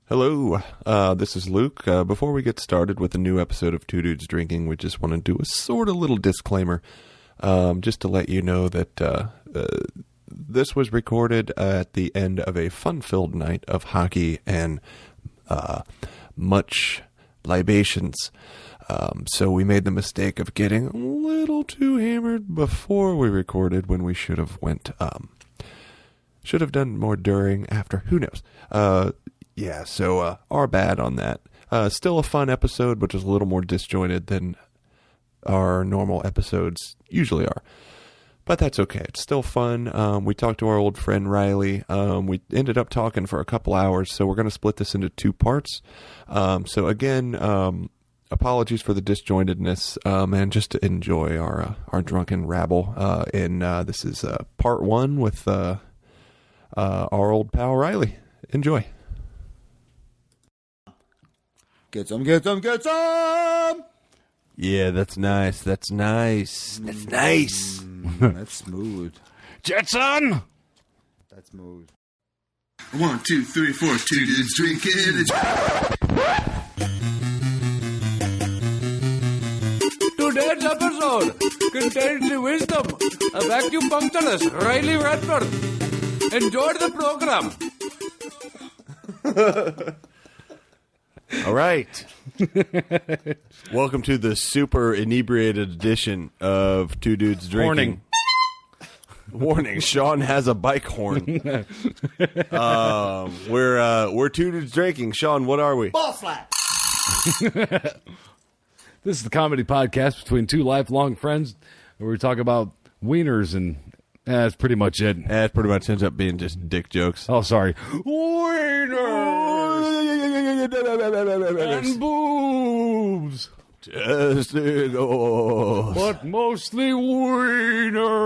Hello, this is Luke. Before we get started with a new episode of Two Dudes Drinking, we just want to do a sort of little disclaimer, just to let you know that this was recorded at the end of a fun-filled night of hockey and much libations. So we made the mistake of getting a little too hammered before we recorded when we should have done more during, after, who knows. Yeah, so our bad on that. Still a fun episode, but just a little more disjointed than our normal episodes usually are. But that's okay. It's still fun. We talked to our old friend Ryley. We ended up talking for a couple hours, so we're going to split this into two parts. So again, apologies for the disjointedness, and just to enjoy our drunken rabble. This is part one with our old pal Ryley. Enjoy. Get some. Yeah, that's nice. That's nice. That's smooth. Jetson! That's smooth. 1, 2, 3, 4, 2 dudes drinking. Today's episode contains the wisdom of acupuncturist Ryley Redford. Enjoy the program. All right. Welcome to the super inebriated edition of Two Dudes Drinking. Warning, Sean has a bike horn. We're Two Dudes Drinking. Sean, what are we? Ball slap. This is the comedy podcast between two lifelong friends where we talk about wieners and that's pretty much it. It pretty much ends up being just dick jokes. Oh, sorry. Wieners and boobs. Testicles. But mostly wieners.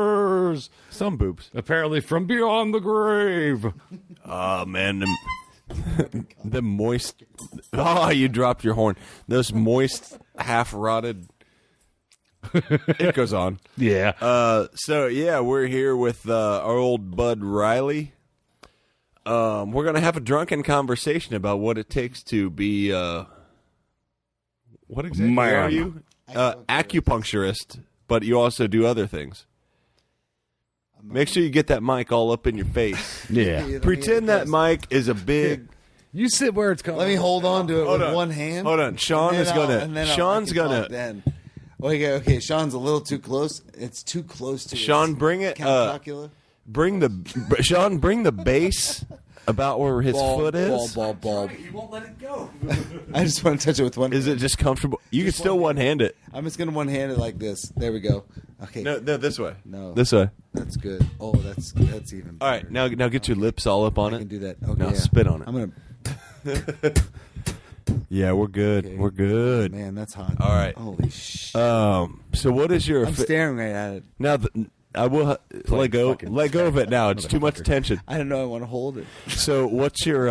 Some boobs. Apparently from beyond the grave. Oh, man. The moist... Oh, you dropped your horn. Those moist, half-rotted... It goes on. Yeah. We're here with our old bud Ryley. We're going to have a drunken conversation about what it takes to be... what exactly are you? Acupuncturist, but you also do other things. Make sure you get that mic all up in your face. Yeah. Pretend that mic is a big... You sit where it's coming. Let me hold on to it Hold with on. one hand. Hold on. Sean is going to... Sean's going to... Okay, Sean's a little too close. It's too close to Sean, bring it... Bring the base about where his foot is. Ball. He won't let it go. I just want to touch it with one hand. Is it just comfortable? You can still one-hand it. I'm just going to one-hand it like this. There we go. Okay. No, this way. No. This way. That's good. Oh, that's even better. All right, now get your lips all up on I it. can do that. Okay, Now yeah. spit on it. I'm going to... Yeah, we're good. Okay. We're good. Man, that's hot. All right. Holy shit. So what is your... I'm staring right at it. Now, I will let go of it now. It's too much tension. I don't know. I want to hold it. So what's your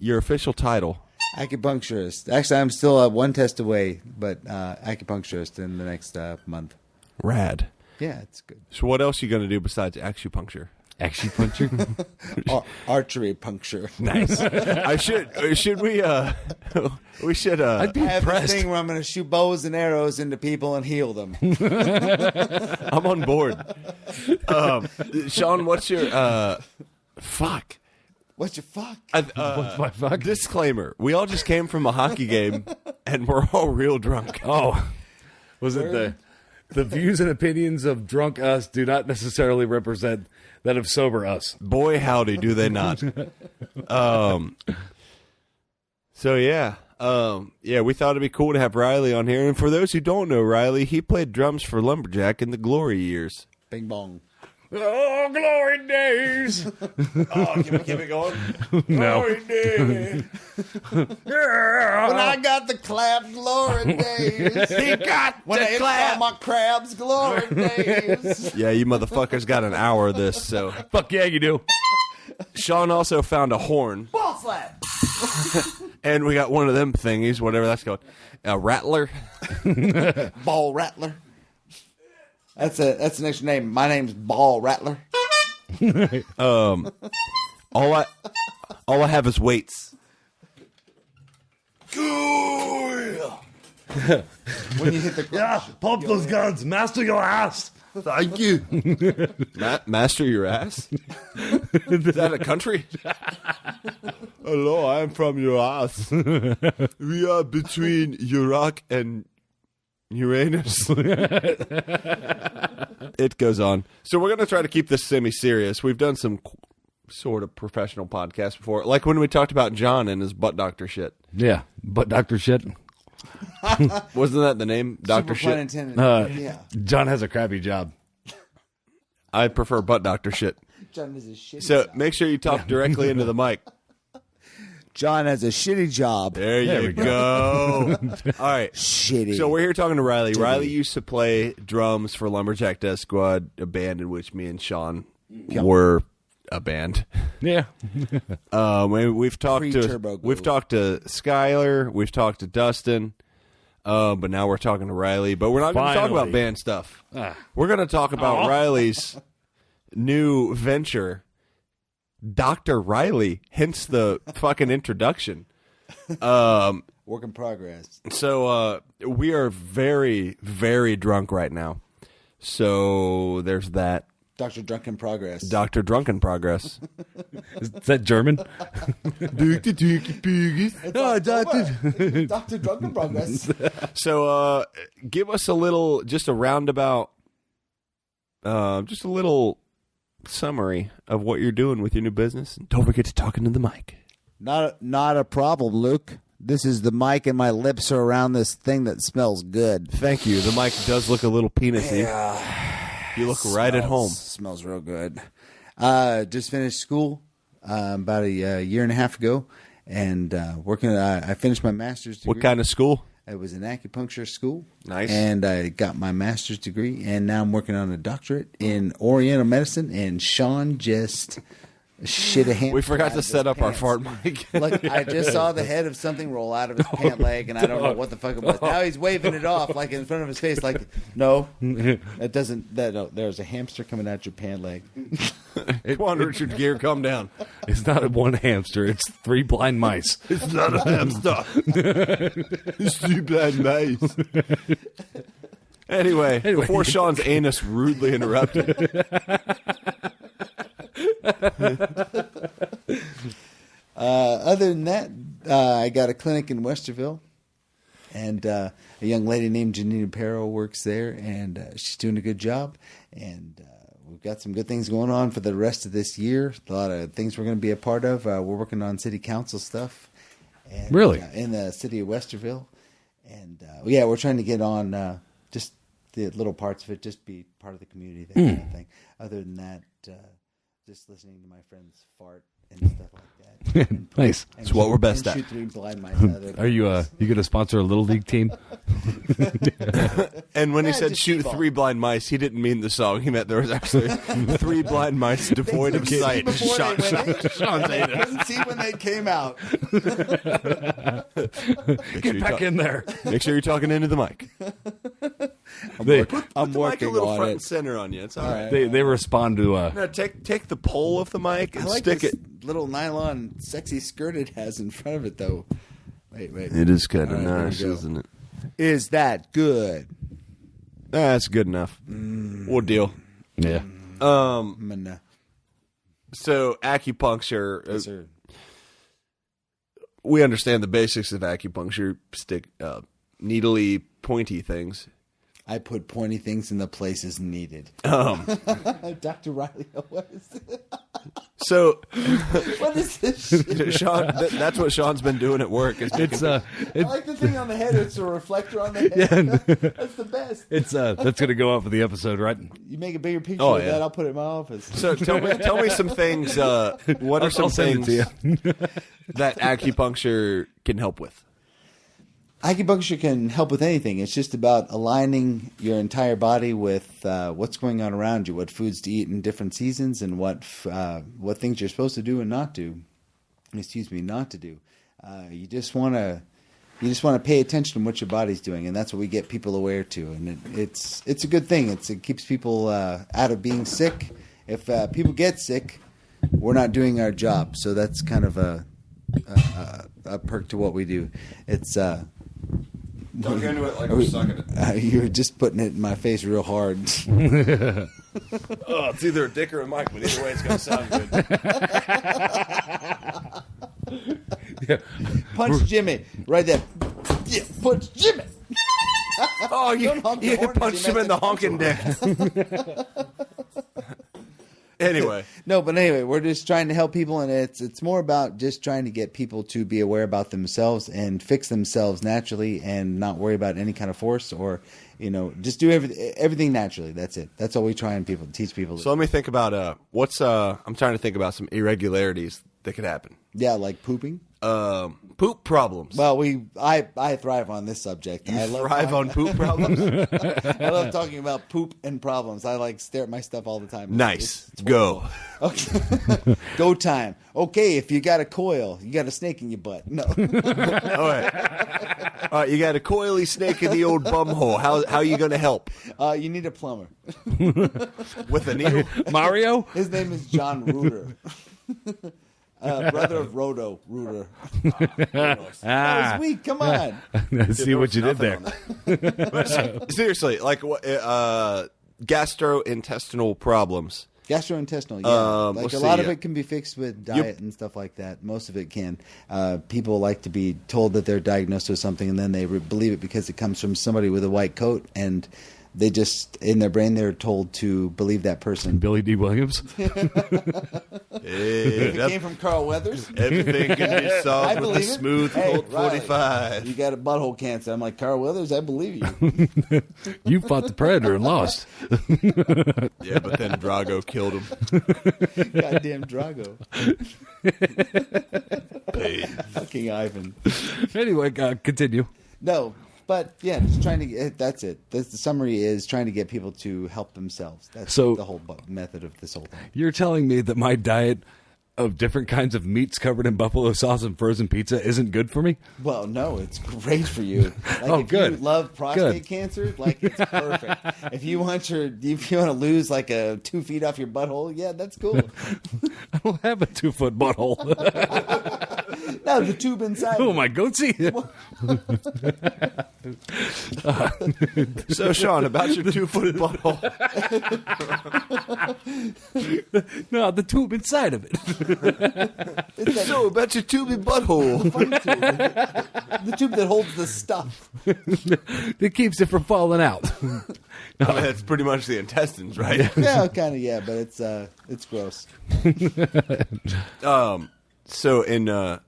official title? Acupuncturist. Actually, I'm still one test away, but acupuncturist in the next month. Rad. Yeah, it's good. So what else are you going to do besides acupuncture? Acupuncture? Archery puncture. Nice. Should we we should I'd be I have this impressed. thing where I'm going to shoot bows and arrows into people and heal them. I'm on board. Sean, what's your fuck? What's your fuck? What's my fuck? Disclaimer. We all just came from a hockey game and we're all real drunk. Oh. Was it the views and opinions of drunk us do not necessarily represent that of sober us? Boy, howdy, do they not. So, yeah. We thought it'd be cool to have Ryley on here. And for those who don't know Ryley, he played drums for Lumberjack in the glory years. Bing bong. Oh, glory days! Oh, can we keep it going? No. Glory days. When I got the clap, glory days. He got When I ate all my crabs, glory days. Yeah, you motherfuckers got an hour of this, so. Fuck yeah, you do. Sean also found a horn. Ball slap. And we got one of them thingies, whatever that's called. A rattler. Ball rattler. That's an extra name. My name's Ball Rattler. All I have is weights. When you hit the Yeah, crotch, pump those guns. Master your ass. Thank you. Master your ass? Is that a country? Hello, I'm from your ass. We are between Iraq and Uranus. It goes on. So we're going to try to keep this semi-serious. We've done some sort of professional podcasts before. Like when we talked about John and his butt doctor shit. Yeah, butt doctor shit. Wasn't that the name? Dr. super pun Shit? intended. Yeah. John has a crappy job. I prefer butt doctor shit. John has a shitty So job. make sure you talk directly into the mic. John has a shitty job. There you go. All right. Shitty. So we're here talking to Ryley. Ryley used to play drums for Lumberjack Death Squad, a band in which me and Sean were a band. Yeah. We've talked to Pre-Turbo we've Gold. talked to Skylar, we've talked to Dustin, but now we're talking to Ryley. But we're not going to talk about Finally. band stuff. We're going to talk about Riley's new venture, Dr. Ryley. Hence the fucking introduction. Work in progress. So we are very, very drunk right now. So there's that. Dr. Drunk in Progress. Dr. Drunken Progress. Is that German? Oh, Dr. Drunk in Progress. So give us a little, just a roundabout, just a little summary of what you're doing with your new business. And don't forget to talk into the mic. Not a problem, Luke. This is the mic, and my lips are around this thing that smells good. Thank you. The mic does look a little penisy. You look right at home. Smells real good. Just finished school about a year and a half ago, and working. I finished my master's degree. What kind of school? It was an acupuncture school. Nice. And I got my master's degree, and now I'm working on a doctorate in Oriental medicine. And Sean just shit a hamster. We forgot out to of set his up our pants. fart mic. Look, I just saw the head of something roll out of his pant leg, and I don't know what the fuck it was. Now he's waving it off like in front of his face, like, no, that doesn't. No, there's a hamster coming out your pant leg. Come on, Richard Gere, calm down. It's not one hamster. It's 3 blind mice. It's not a hamster. It's 2 blind mice. Anyway, before Sean's anus rudely interrupted. Other than that, I got a clinic in Westerville, and a young lady named Janina Perro works there, and she's doing a good job. And we've got some good things going on for the rest of this year. A lot of things we're going to be a part of. We're working on city council stuff. And, Really? in the city of Westerville. And yeah, we're trying to get on just the little parts of it, just be part of the community, that kind of thing. Other than that, just listening to my friends fart and stuff like that. And Nice. and It's what we're shoot- best and at. Shoot 3 blind mice out of their Are you you going to sponsor a little league team? And when he Yeah, said just shoot keep on. 3 blind mice, he didn't mean the song. He meant there was actually 3 blind mice devoid of sight. Before Shot they went in, Sean's they anus. couldn't see when they came out. Get back in there. Make sure you're talking into the mic. They, Put I'm the mic a working little on front it. and center on you. It's all right. they respond to Now take the pole of the mic I and like stick this it. little nylon sexy skirt it has in front of it, though. Wait. It is kind of All right, there nice, we go. isn't it? Is that good? That's good enough. We'll deal. yeah. So acupuncture. Yes, sir. We understand the basics of acupuncture. Stick needly, pointy things. I put pointy things in the places needed. Dr. Ryleyo, what is it? So, What is this shit? Sean, that's what Sean's been doing at work. Is It's I like the thing on the head. It's a reflector on the head. That's the best. it's that's going to go up for the episode, right? You make a bigger picture Oh, of yeah. that, I'll put it in my office. so tell me some things. What are some I'll send things it to that acupuncture can help with? Acupuncture can help with anything. It's just about aligning your entire body with what's going on around you, what foods to eat in different seasons, and what things you're supposed to do and not do. Not to do. You just want to pay attention to what your body's doing, and that's what we get people aware to. And it's a good thing. It keeps people out of being sick. If people get sick, we're not doing our job. So that's kind of a perk to what we do. It's Dunk into it like we're sucking it. You were just putting it in my face real hard. Oh, it's either a dick or a mic, but either way, it's going to sound good. Yeah. Punch Jimmy right there. Yeah, punch Jimmy. Oh, you honk the horn, punched him Jimmy. in the honking dick. Anyway. No, but anyway, we're just trying to help people, and it's more about just trying to get people to be aware about themselves and fix themselves naturally, and not worry about any kind of force, or just do everything naturally. That's it. That's all we try and teach people. So let me think about I'm trying to think about some irregularities that could happen. Yeah, like pooping. Poop problems. Well, I thrive on this subject. I love Thrive on poop problems. I love talking about poop and problems. I stare at my stuff all the time. Nice. It's Go. Okay. Go time. Okay, if you got a coil, you got a snake in your butt. No. All right. You got a coily snake in the old bum hole. How are you going to help? You need a plumber. With a needle? Mario? His name is John Reuter. Brother of Roto Reuter. That was weak. Come on. I see what you did there. Seriously, like gastrointestinal problems. Gastrointestinal, yeah. let's A see, lot of yeah. it can be fixed with diet and stuff like that. Most of it can. People like to be told that they're diagnosed with something, and then they believe it because it comes from somebody with a white coat, and they just, in their brain, they're told to believe that person. Billy D. Williams? If it came from Carl Weathers, Everything can be I solved with a believe it. smooth Hey, Colt Riley, 45. you got a butthole cancer. I'm like, Carl Weathers, I believe you. You fought the Predator and lost. Yeah, but then Drago killed him. Goddamn Drago. Pain. Fucking Ivan. Anyway, continue. No, but yeah, just trying to get, that's it. The summary is trying to get people to help themselves. That's So- the whole method of this whole thing. You're telling me that my diet of different kinds of meats covered in buffalo sauce and frozen pizza isn't good for me? Well, no, it's great for you. Like Oh, if good. you love prostate Good. cancer, like it's perfect. If you want to lose like 2 feet off your butthole, yeah, that's cool. I don't have a 2-foot butthole. No, the tube inside. Oh, my goatsy. So, Sean, about your 2-foot butthole. No, the tube inside of it. So, about your tubey butthole. The tube that holds the stuff. That keeps it from falling out. I mean, that's pretty much the intestines, right? Yeah, kind of, yeah, but it's gross. So, in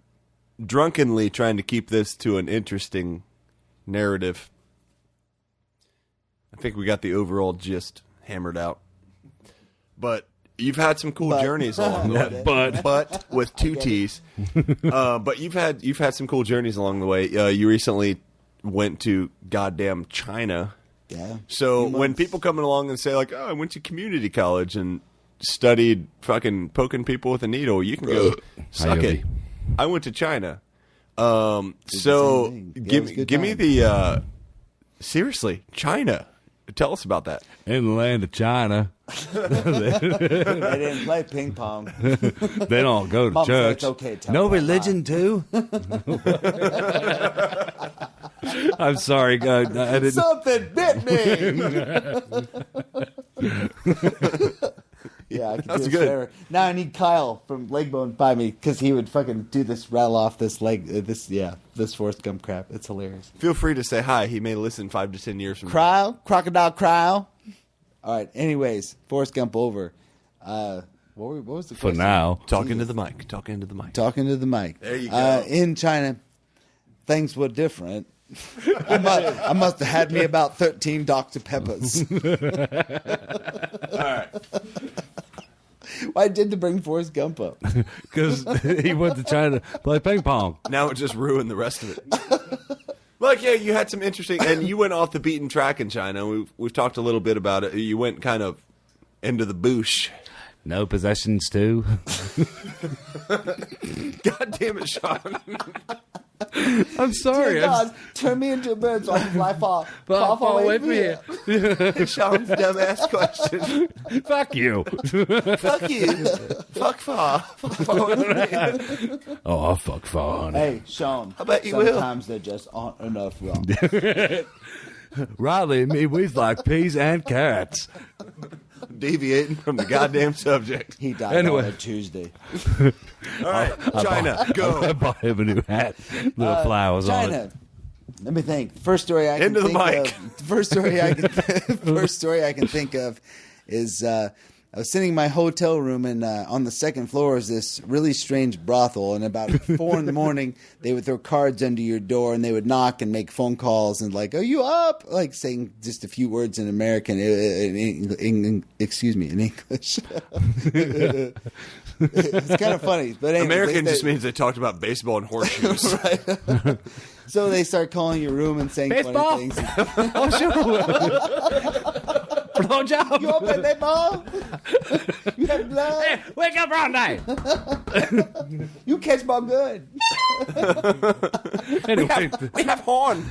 drunkenly trying to keep this to an interesting narrative, I think we got the overall gist hammered out. But you've had some cool journeys along the way. But with 2 T's. But you've had some cool journeys along the way. You recently went to goddamn China. Yeah. So when people come along and say like, "Oh, I went to community college and studied fucking poking people with a needle," you can go suck it. I went to China. So same thing. Yeah, it was a good give me time. the seriously, China. Tell us about that. In the land of China, They didn't play ping pong. they don't go to Mom said church. it's okay to tell No them religion, too? I'm sorry, God. I didn't. Something bit me. Yeah, I can That's do good. good. Now I need Kyle from Legbone by me because he would fucking do this, rattle off this leg, this Forrest Gump crap. It's hilarious. Feel free to say hi. He may listen 5 to 10 years from now. Cryo, crocodile cryo. All right. Anyways, Forrest Gump over. What was the For question? now. Talking to the mic. Talking to the mic. Talking to the mic. There you go. In China, things were different. I must have had me about 13 Dr. Peppers. All right. Why did to bring Forrest Gump up? Because he went to China to play ping pong. Now it just ruined the rest of it. Like, yeah, you had some interesting, and you went off the beaten track in China. We've talked a little bit about it. You went kind of into the bush. No possessions, too. God damn it, Sean. I'm sorry. Dear God, turn me into a bird so I can fly far. Far away from here. Sean's dumbass question. Fuck you. Fuck you. Fuck far. Fuck far. Oh, I'll fuck far, honey. Hey, Sean. I bet you will. Sometimes there just aren't enough wrong. Riley and me, we like peas and carrots. Deviating from the goddamn subject. He died Anyway. on a Tuesday. All right, China, I go. bought him a new hat. Little flowers on it. China. Let me think. First story I can Into the think mic. of. First story I can think of is I was sitting in my hotel room, and on the second floor is this really strange brothel. And about 4 a.m, they would throw cards under your door, and they would knock and make phone calls and like, "Are you up?" Like saying just a few words in American, excuse me, in English. It's kind of funny, but anyways, American just means they talked about baseball and horseshoes. right. So they start calling your room and saying Baseball. funny things. Oh, sure. Blow job. You open baseball? You have blood? Hey, wake up, Rondé. You catch ball good. Anyway, We have horn.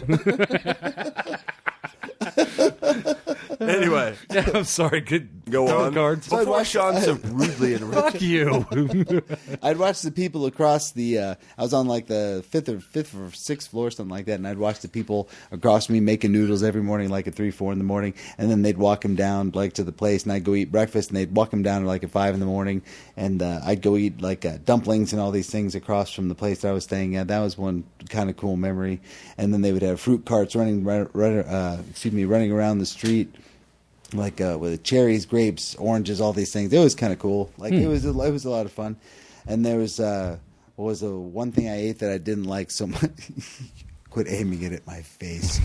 Anyway, I'm sorry. Good. go throw on. Cards. Before Sean so rudely interrupted. Fuck you. I'd watch the people across the. I was on like the fifth or sixth floor, something like that, and I'd watch the people across me making noodles every morning, like at 3, 4 in the morning, and then they'd walk him down like to the place, and I'd go eat breakfast, and they'd walk him down like at 5 in the morning, and I'd go eat like dumplings and all these things across from the place that I was staying at. That was one kind of cool memory. And then they would have fruit carts running around the street. Like with cherries, grapes, oranges, all these things. It was kind of cool. Like it was a lot of fun. And there was what was the one thing I ate that I didn't like so much? Quit aiming it at my face.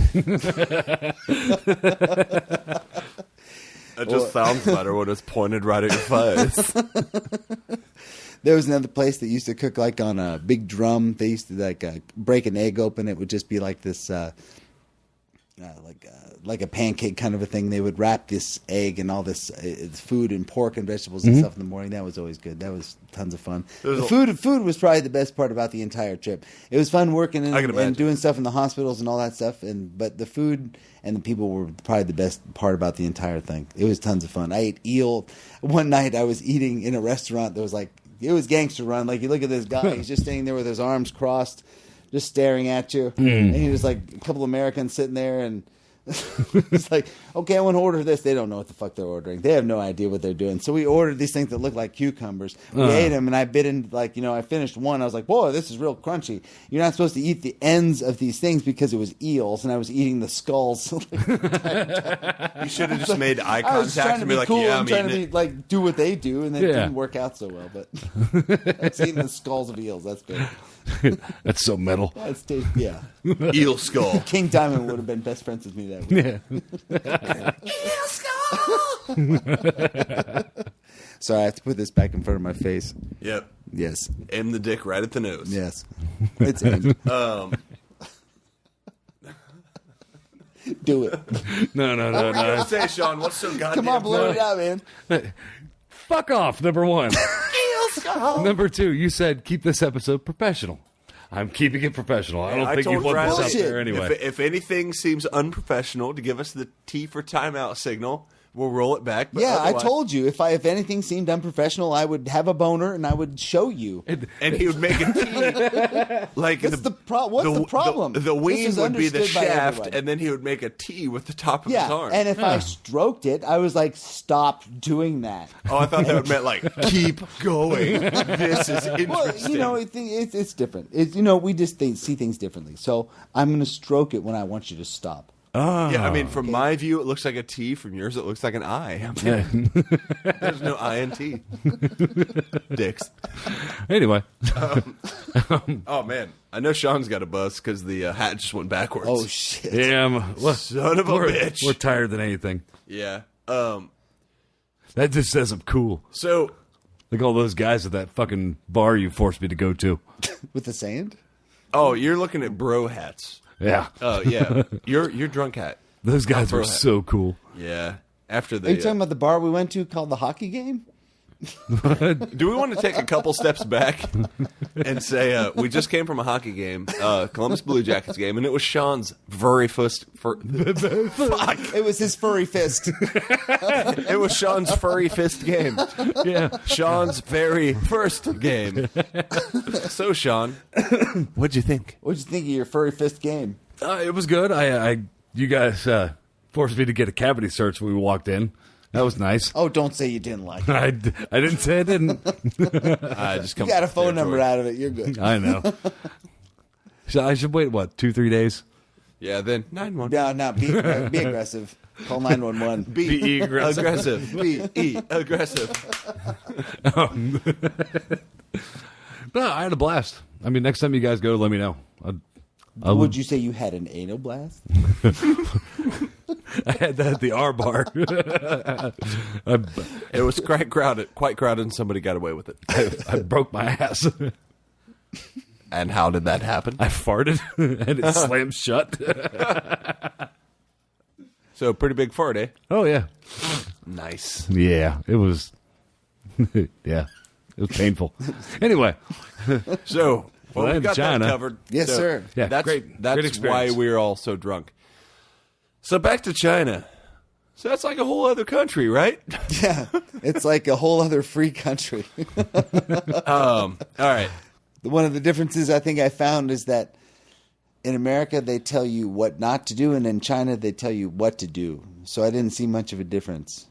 It just sounds better when it's pointed right at your face. There was another place that used to cook like on a big drum. They used to like break an egg open. It would just be like this, like a pancake kind of a thing. They would wrap this egg and all this food and pork and vegetables and stuff in the morning. That was always good. That was tons of fun. The food was probably the best part about the entire trip. It was fun working and doing stuff in the hospitals and all that stuff. But the food and the people were probably the best part about the entire thing. It was tons of fun. I ate eel. One night I was eating in a restaurant that was like, it was gangster run. Like, you look at this guy, he's just standing there with his arms crossed, just staring at you. And he was like a couple Americans sitting there, and it's like, okay, I want to order this. They don't know what the fuck they're ordering. They have no idea what they're doing. So we ordered these things that look like cucumbers. We ate them, and I bit in, like, I finished one. I was like, boy, this is real crunchy. You're not supposed to eat the ends of these things because it was eels, and I was eating the skulls. You should have just made eye I was trying contact to and be be like, cool yeah, and I'm trying eating to it. be, like, do what they do, and it Yeah. didn't work out so well. But I was eating the skulls of eels. That's good. That's so metal. That's yeah. Eel skull. King Diamond would have been best friends with me that week. Yeah. Sorry, I have to put this back in front of my face. Yep. Yes. Aim the dick right at the nose. Yes. It's aimed. Do it. No. What were you gonna say, Sean? What's so goddamn Come on, blow it funny? out, man. Fuck off, number one. Number two, you said keep this episode professional. I'm keeping it professional. I don't I think you told want this Riley, out there anyway. If anything seems unprofessional, to give us the T for timeout signal, we'll roll it back. But Yeah, I otherwise- told you if anything seemed unprofessional, I would have a boner and I would show you. And he would make a T. Like What's the problem? The This wing is would be the understood by shaft, everybody. and then he would make a T with the top of his Yeah, arm. and if I stroked it, I was like, stop doing that. Oh, I thought that meant like keep going. This is interesting. Well, it's different. We just see things differently. So I'm going to stroke it when I want you to stop. Yeah, I mean, from my view, it looks like a T. From yours, it looks like an I. Yeah. There's no I in T. Dicks. Anyway, Oh man, I know Sean's got a buzz because the hat just went backwards. Oh shit! yeah, Son of a bitch. We're tired than anything. Yeah. That just says I'm cool. So Like all those guys at that fucking bar you forced me to go to. With the sand? you're looking at bro hats. Yeah. Oh yeah, your drunk hat. Those guys bro were hat. so cool. Yeah. After the Are you talking about the bar we went to called the Hockey Game? Do we want to take a couple steps back and say we just came from a hockey game, Columbus Blue Jackets game, and it was Sean's very first. Fuck! It was his furry fist. It was Sean's furry fist game. Yeah. Sean's very first game. So, Sean, what'd you think? What'd you think of your furry fist game? It was good. You guys forced me to get a cavity search when we walked in. That was nice. Oh, don't say you didn't like it. I didn't say I didn't. Just You got a phone number out of it. You're good. I know. So I should wait, 2-3 days? Yeah, then 911. No, be aggressive. Call 911. Be aggressive. Be aggressive. No, I had a blast. I mean, next time you guys go, let me know. Would you say you had an anal blast? I had that at the R bar. It was quite crowded, and somebody got away with it. I broke my ass. And how did that happen? I farted and it slammed shut. So, pretty big fart, eh? Oh, yeah. Nice. Yeah, it was. Yeah, it was painful. Anyway, So, well, we in got China. that covered. Yes, So sir. yeah, That's great why experience. we're all so drunk. So, back to China. So, that's like a whole other country, right? Yeah, it's like a whole other free country. All right. One of the differences I think I found is that in America they tell you what not to do, and in China they tell you what to do. So I didn't see much of a difference.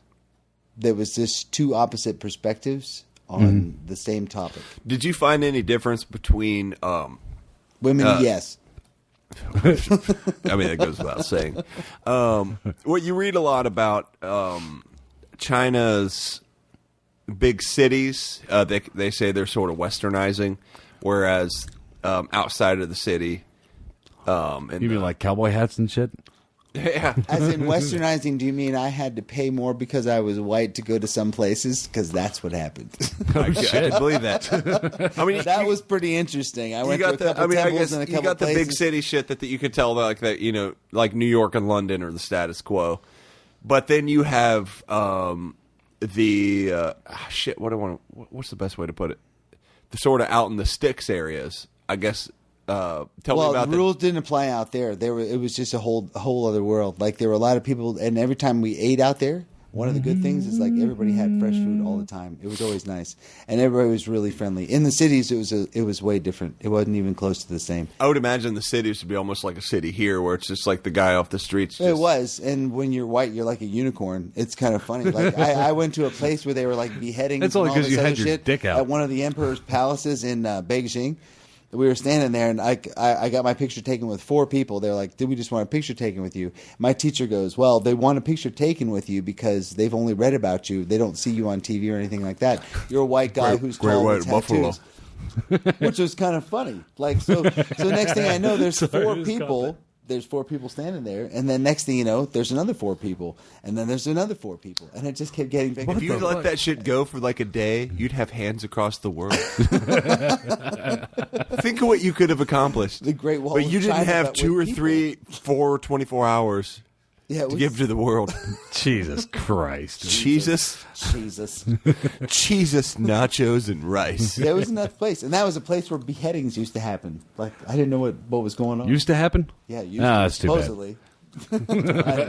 There was just two opposite perspectives on the same topic. Did you find any difference between Women, yes. I mean, that goes without saying. What you read a lot about China's big cities, they say they're sort of westernizing, whereas outside of the city, and, you mean like cowboy hats and shit? yeah, As in westernizing, do you mean I had to pay more because I was white to go to some places? Because that's what happened. I can believe that. I mean, That was pretty interesting. I went to a couple I temples guess and a you couple got the places. big city shit that you could tell like that, like New York and London are the status quo, but then you have the shit. What's the best way to put it? The sort of out in the sticks areas, I guess. Tell me about the rules didn't apply out there. It was just a whole other world. Like there were a lot of people, and every time we ate out there, one of the good things is like everybody had fresh food all the time. It was always nice, and everybody was really friendly. In the cities, it was way different. It wasn't even close to the same. I would imagine the cities would be almost like a city here, where it's just like the guy off the streets. It was, and when you're white, you're like a unicorn. It's kind of funny. Like I went to a place where they were like beheading. It's only 'cause you had your shit dick out. at one of the emperor's palaces in Beijing. We were standing there, and I got my picture taken with 4 people. They're like, "Did we just want a picture taken with you?" My teacher goes, "Well, they want a picture taken with you because they've only read about you. They don't see you on TV or anything like that. You're a white guy who's tall with tattoos." Which was kind of funny. Like so next thing I know, there's Sorry, I 4 just people. There's 4 people standing there, and then next thing you know, there's another 4 people, and then there's another 4 people, and it just kept getting bigger. If you let that shit go for like a day, you'd have hands across the world. Think of what you could have accomplished. The Great Wall but of you didn't China, have but 2 or with people. 3, 4, 24 hours Yeah, it to was, give to the world. Jesus Christ. Jesus, Jesus. Jesus, nachos, and rice. There was another place, and that was a place where beheadings used to happen. Like I didn't know what was going on. Used to happen? yeah, used Ah, to, that's too bad. supposedly.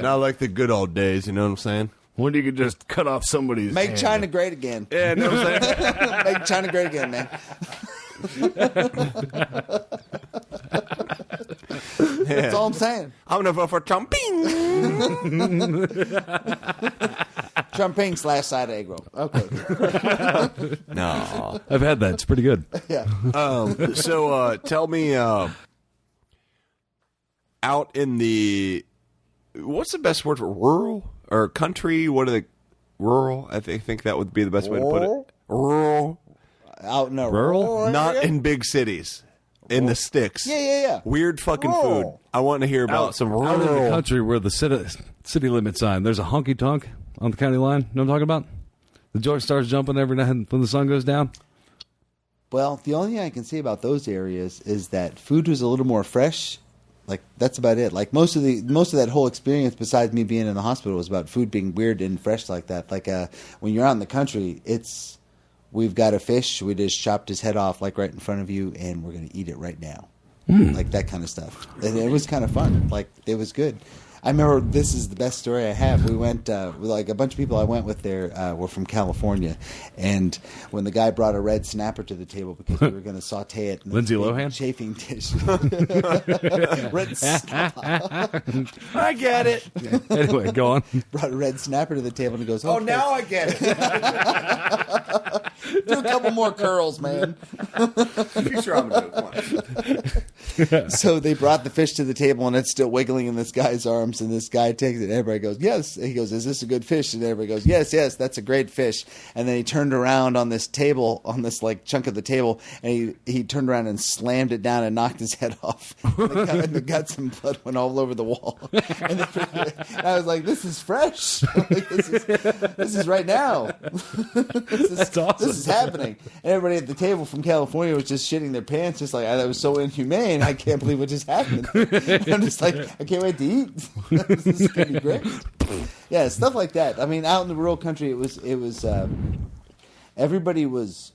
Not like the good old days, you know what I'm saying? When you could just cut off somebody's Make hand. China great again. Yeah, know what I'm saying? Make China great again, man. That's all I'm saying. I'm gonna vote for Trump. Bing! Trumping / side egg roll. Okay. No. I've had that. It's pretty good. Yeah. So tell me, out in the, what's the best word for rural or country? What are the rural? I think that would be the best way to put it. Rural, Out in a Rural? not area? in big cities, in the sticks. Yeah. Weird fucking food. Rural. I want to hear about some rural. Out in the country where the city limit sign, there's a honky tonk on the county line. You know what I'm talking about? The joy starts jumping every night when the sun goes down. Well, the only thing I can say about those areas is that food was a little more fresh. Like that's about it. Like most of that whole experience, besides me being in the hospital, was about food being weird and fresh like that. Like when you're out in the country, it's we've got a fish. We just chopped his head off like right in front of you, and we're going to eat it right now. Like that kind of stuff. And it was kind of fun. Like, it was good. I remember, this is the best story I have. We went, like a bunch of people I went with there were from California. And when the guy brought a red snapper to the table because we were going to saute it. In Lindsay the Lohan? chafing dish. Red snapper. I get it. Anyway, go on. Brought a red snapper to the table and he goes, Oh, okay. now I get it. Do a couple more curls, man. Future I'm gonna do it. So they brought the fish to the table, and it's still wiggling in this guy's arms, and this guy takes it, and everybody goes, yes. And he goes, is this a good fish? And everybody goes, yes, that's a great fish. And then he turned around on this table, on this like chunk of the table, and he turned around and slammed it down and knocked his head off. And the guts and blood went all over the wall. And I was like, this is fresh. Like, this is right now. That's awesome. This is happening. And everybody at the table from California was just shitting their pants, just like, that was so inhumane. I can't believe what just happened. I'm just like, I can't wait to eat. This is going to be great. Yeah, stuff like that. I mean, out in the rural country, it was everybody was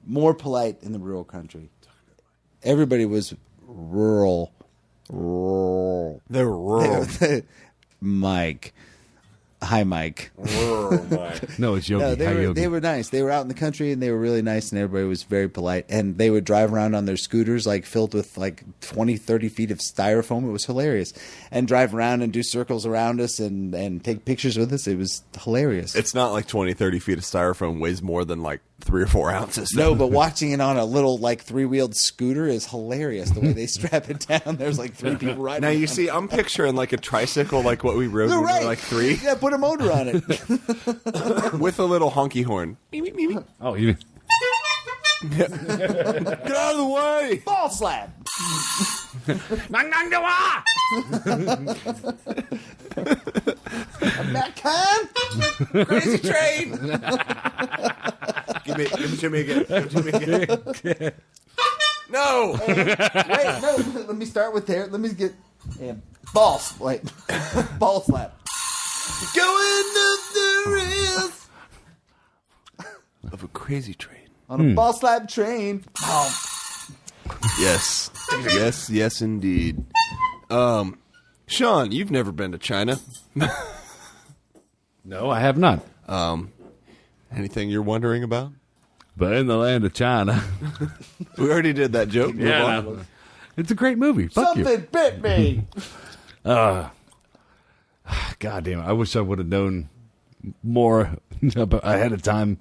more polite in the rural country. Everybody was rural. They're rural. Mike. Hi, Mike. No, it's Yogi. No, Hi, Yogi. they were nice. They were out in the country, and they were really nice, and everybody was very polite. And they would drive around on their scooters, like filled with like 20, 30 feet of styrofoam. It was hilarious. And drive around and do circles around us and take pictures with us. It was hilarious. It's not like 20, 30 feet of styrofoam weighs more than like 3 or 4 ounces. No, but watching it on a little like 3-wheeled scooter is hilarious. The way they strap it down, there's like 3 people riding. Now you around. see, I'm picturing like a tricycle, like what we rode You're when we right. were like 3, Yeah, put a motor on it. with a little honky horn. Beep, beep, beep, beep. Oh, you Get out of the way! Ball slap. That kind? Crazy train! give it to me again. Give it to me again. No! Wait, no. Let me start with there. Let me get ball slap. Ball slap. Going up the rails of a crazy train. On a ball slap train. Oh. Yes. Yes, indeed. Sean, you've never been to China. No, I have not. Anything you're wondering about? But in the land of China. We already did that joke. Move on. no. It's a great movie. Fuck you. Something bit me. God damn it. I wish I would have known more ahead of time.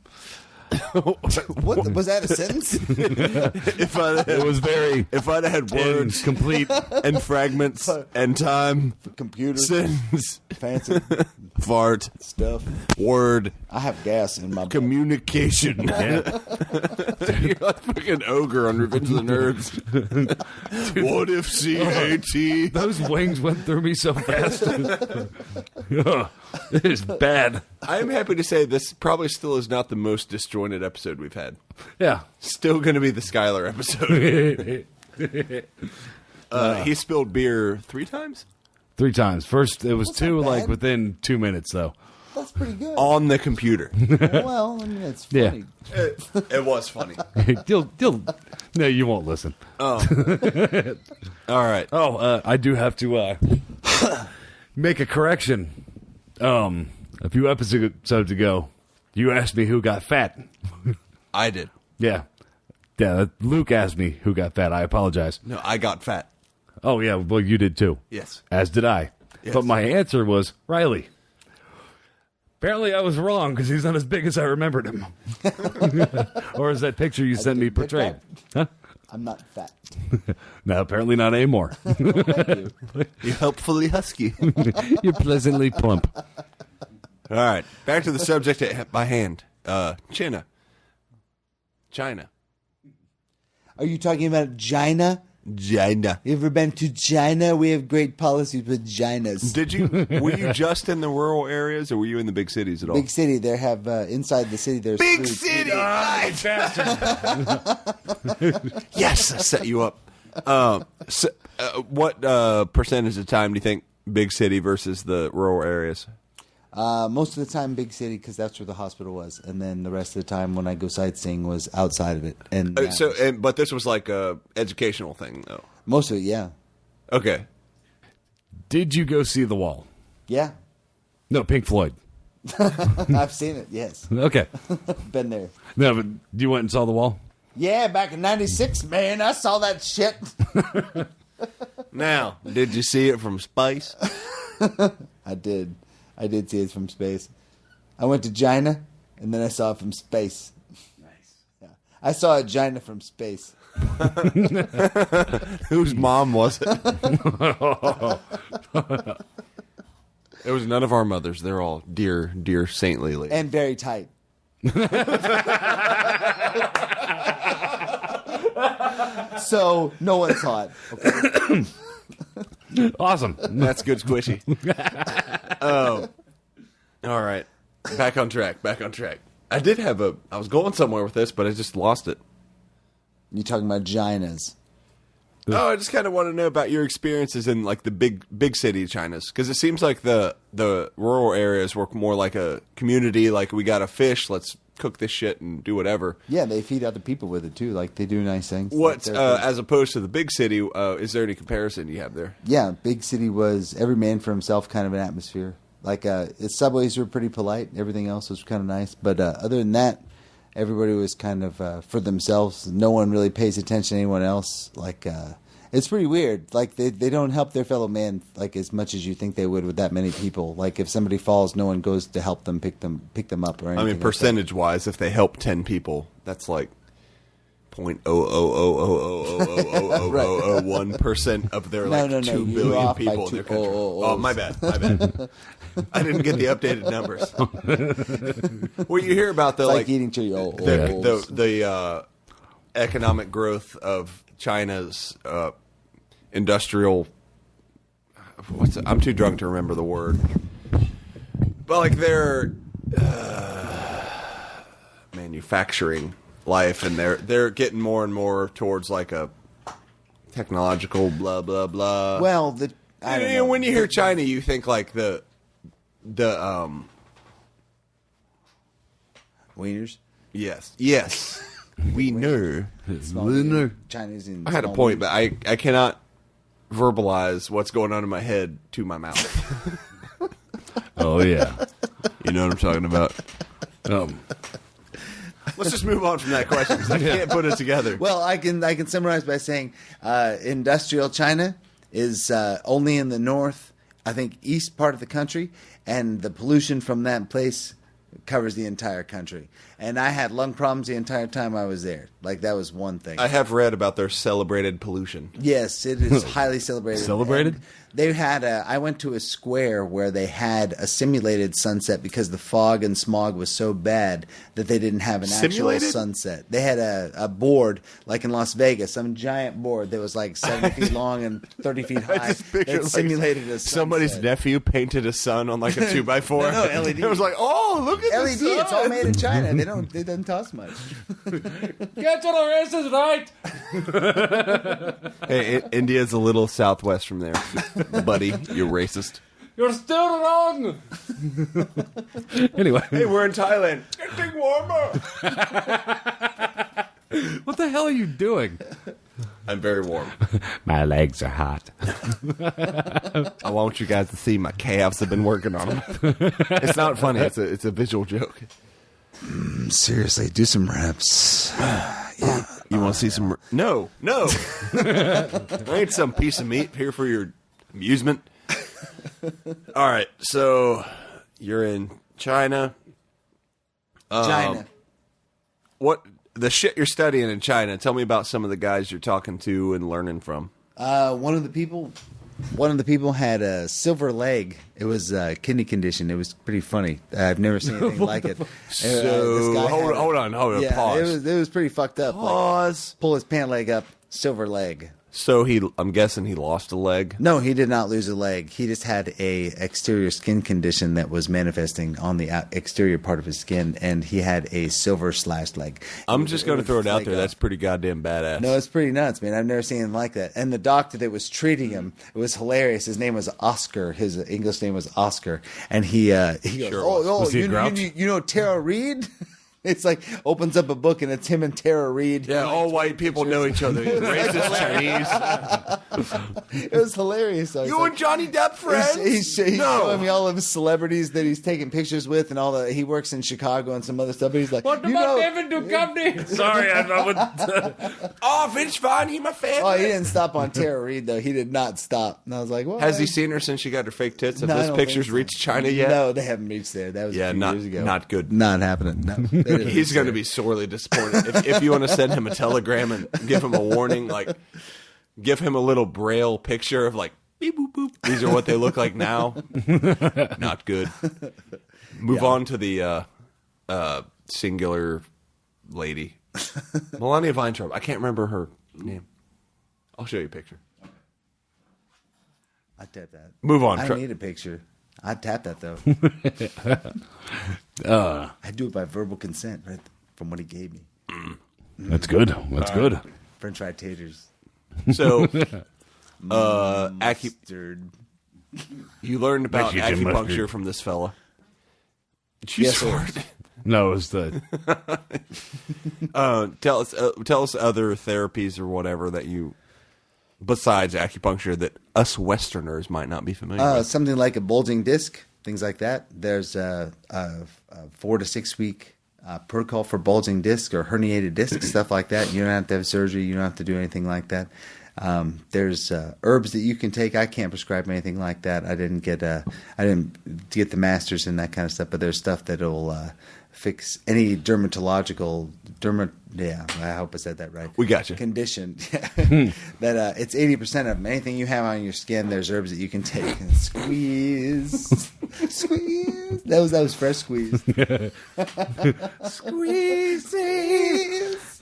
What was that? A sentence? It was very If I'd have had words complete. and fragments and time, Computer. sentence, Fancy fart, stuff. word, I have gas in my communication. Yeah. You're like fucking ogre on Revenge of the Nerds. What if C-A-T? Those wings went through me so fast. It is bad. I'm happy to say this probably still is not the most disjointed episode we've had. Yeah. Still going to be the Skylar episode. He spilled beer 3 times? 3 times. First, it was That's 2, not like, bad. within 2 minutes, though. That's pretty good. On the computer. Well, I mean, it's Yeah. funny. It was funny. No, you won't listen. All right. Oh, I do have to make a correction. A few episodes ago, you asked me who got fat. I did. Yeah. Yeah, Luke asked me who got fat. I apologize. No, I got fat. Oh, yeah, well, you did too. Yes. As did I. Yes. But my answer was Ryley. Apparently, I was wrong because he's not as big as I remembered him. Or as that picture you sent me did pick portrayed. that. Huh? I'm not fat. No, apparently not anymore. Thank you. You're helpfully husky. You're pleasantly plump. All right. Back to the subject at my hand. China. Are you talking about China? China. You ever been to China? We have great policies with Chinas. Did you? Were you just in the rural areas, or were you in the big cities at all? Big city. They have inside the city. There's Big streets. city. Yes, I set you up. What percentage of time do you think big city versus the rural areas? Most of the time, big city, because that's where the hospital was, and then the rest of the time when I go sightseeing was outside of it. And but this was like a educational thing, though. most of it, yeah, Okay. Did you go see The Wall? yeah, No, Pink Floyd. I've seen it. Yes, Okay. been there. No, but you went and saw The Wall? Yeah, back in '96, man, I saw that shit. Now, did you see it from space? I did see it from space. I went to China, and then I saw it from space. Nice. Yeah. I saw a China from space. Whose mom was it? It was none of our mothers. They're all dear, dear saintly ladies. And very tight. So no one saw it. Okay. Awesome. That's good squishy. Oh. All right. Back on track. I was going somewhere with this, but I just lost it. You talking about Ginas? Oh, I just kind of want to know about your experiences in like the big city Chinas, because it seems like the rural areas work more like a community. Like, we got a fish, let's cook this shit and do whatever. Yeah, they feed other people with it too. Like they do nice things. What Like, as opposed to the big city? Is there any comparison you have there? yeah, big city was every man for himself kind of an atmosphere. Like its subways were pretty polite. Everything else was kind of nice. But other than that, everybody was kind of for themselves. No one really pays attention to anyone else. Like it's pretty weird. Like they don't help their fellow man like as much as you think they would with that many people. Like if somebody falls, no one goes to help them pick them up or anything. I mean, percentage wise, if they help 10 people, that's like 0.000000001% of their like 2 billion people in their country. Oh, my bad. I didn't get the updated numbers. What you hear about the like eating Cheerios. the economic growth of China's industrial. I'm too drunk to remember the word, but like their manufacturing life, and they're getting more and more towards like a technological blah blah blah. Well, I don't know. When you hear China, you think like the wieners. Yes. We know. Chinese. I had a point, but I cannot verbalize what's going on in my head to my mouth. Oh, yeah. You know what I'm talking about. Let's just move on from that question because I can't put it together. Well, I can summarize by saying industrial China is only in the north, I think, east part of the country, and the pollution from that place covers the entire country. And I had lung problems the entire time I was there. Like, that was one thing. I have read about their celebrated pollution. Yes, it is highly celebrated. Celebrated? And they had I went to a square where they had a simulated sunset because the fog and smog was so bad that they didn't have an Simulated? actual sunset. They had a board, like in Las Vegas, some giant board that was like 70 feet long and 30 feet high. just picture that like simulated a sunset. Somebody's nephew painted a sun on like a 2x4. No, LED. It was like, oh, look at LED, the sun. it's all made in China. They don't cost much. Get to the races, right? Hey, India's a little southwest from there, buddy. You're racist. You're still wrong. Anyway. Hey, we're in Thailand. Getting warmer. What the hell are you doing? I'm very warm. My legs are hot. I want you guys to see my calves. I've been working on them. It's not funny. It's a visual joke. Seriously, do some reps. Yeah. You want to see some? No. I ain't some piece of meat here for your amusement. All right, so you're in China. China. What the shit you're studying in China? Tell me about some of the guys you're talking to and learning from. One of the people had a silver leg. It was a kidney condition. It was pretty funny. I've never seen anything like it. So hold on, Yeah, pause. it was pretty fucked up. Pause. Like, pull his pant leg up, silver leg. So I'm guessing he lost a leg. No, he did not lose a leg. He just had a exterior skin condition that was manifesting on the exterior part of his skin, and he had a silver slashed leg. I'm just going to throw it out there. That's pretty goddamn badass. No, it's pretty nuts, man. I've never seen anything like that. And the doctor that was treating him, it was hilarious. His name was Oscar. His English name was Oscar, and he goes, Was he a grouch? you know Tara Reid? It's like opens up a book and it's him and Tara Reid. Yeah, all white people know each other. Racist Chinese. It was hilarious. So You and Johnny Depp friends? He's showing me all of his celebrities that he's taking pictures with, and all the. He works in Chicago and some other stuff. But he's like, What about David Duchovny? Sorry, I would. Oh, Vince Vaughn, he my fan. oh, he didn't stop on Tara Reid though. He did not stop. And I was like, what? Has he seen her since she got her fake tits? Have No, I those don't pictures think so. reached China yet? No, they haven't reached there. That was a few years ago. Not good. Not happening. No. He's going to be sorely disappointed. If you want to send him a telegram and give him a warning, like give him a little braille picture of like beep boop boop. These are what they look like now. Not good. Move on to the singular lady, Melania Weintraub. I can't remember her name. I'll show you a picture. I tap that. Move on. I don't need a picture. I'd tap that though. I do it by verbal consent, right from what he gave me. That's good. That's good. French fried taters. So, Mustard. you learned about Mexican acupuncture mustard. from this fella. Did you Yes, sir. sort? No, it was the. Tell us other therapies or whatever that you, besides acupuncture, that us Westerners might not be familiar with. Something like a bulging disc, things like that. There's a 4 to 6 week protocol for bulging disc or herniated disc, stuff like that. You don't have to have surgery. You don't have to do anything like that. There's herbs that you can take. I can't prescribe anything like that. I didn't get the masters in that kind of stuff. But there's stuff that'll fix any dermatological. Yeah, I hope I said that right. We got you. Condition that it's 80% of them. Anything you have on your skin, there's herbs that you can take and squeeze, squeeze. That was fresh squeeze. Squeeze,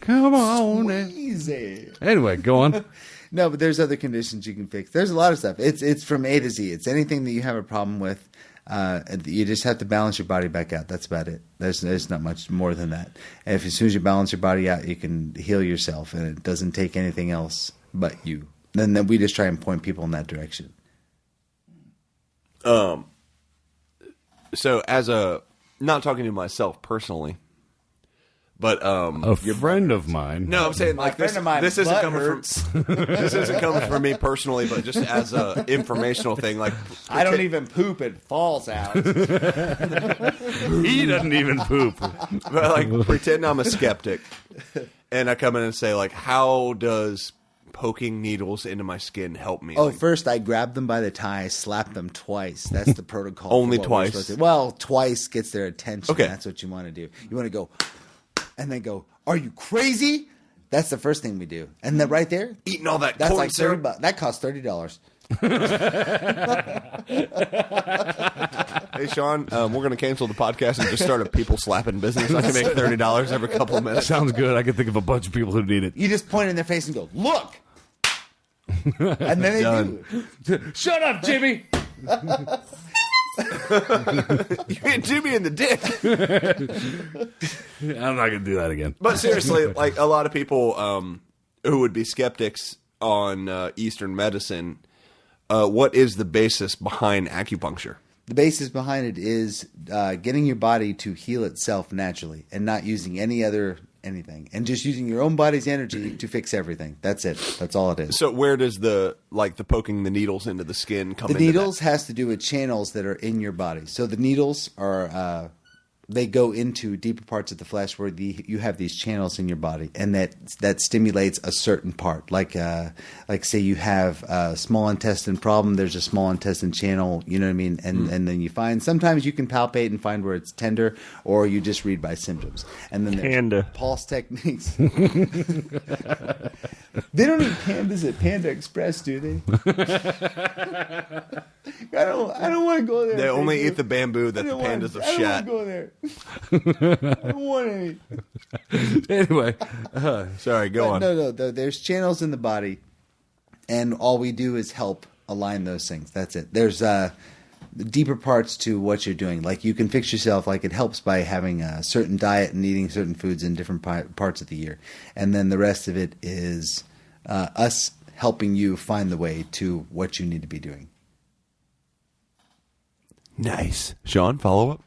Come on. squeeze it. Anyway, go on. No, but there's other conditions you can fix. There's a lot of stuff. It's from A to Z. It's anything that you have a problem with. You just have to balance your body back out. That's about it. There's not much more than that. And as soon as you balance your body out, you can heal yourself, and it doesn't take anything else but you. Then we just try and point people in that direction. So not talking to myself personally, but A friend of mine. no, I'm saying like friend this, of mine, this isn't butt coming hurts. from this isn't coming from me personally, but just as a informational thing. Like I don't even poop; it falls out. He doesn't even poop. but like pretend I'm a skeptic, and I come in and say like, how does poking needles into my skin help me? Oh, Like, first I grab them by the tie, slap them twice. That's the protocol. Only for what we're twice? supposed to do. Well, twice gets their attention. Okay. That's what you want to do. You want to go and then go, are you crazy? That's the first thing we do. And then right there, eating all that that's corn like syrup. $30. That costs $30. Hey Sean, we're going to cancel the podcast and just start a people slapping business. I can make $30 every couple of minutes. Sounds good. I can think of a bunch of people who need it. You just point in their face and go, look. And then they Done. do. Shut up, Jimmy. You hit Jimmy in the dick. I'm not gonna do that again. But seriously, like a lot of people who would be skeptics on Eastern medicine, what is the basis behind acupuncture? The basis behind it is getting your body to heal itself naturally and not using anything, and just using your own body's energy to fix everything. That's it. That's all it is. So where does the poking the needles into the skin come The into needles has to do with channels that are in your body. So the needles are they go into deeper parts of the flesh where you have these channels in your body, and that stimulates a certain part. Like say you have a small intestine problem, there's a small intestine channel. You know what I mean? And then you find sometimes you can palpate and find where it's tender, or you just read by symptoms. And then Panda. there's pulse techniques. They don't eat pandas at Panda Express, do they? I don't want to go there. They only Thank you. eat the bamboo that I the don't pandas want, have I shat. don't want to go there. I don't want any. Anyway, Sorry, go on. No. There's channels in the body And all we do is help align those things. That's it. There's deeper parts to what you're doing. Like you can fix yourself. Like it helps by having a certain diet and eating certain foods in different parts of the year. And then the rest of it is us helping you find the way to what you need to be doing. Nice. Sean, follow up?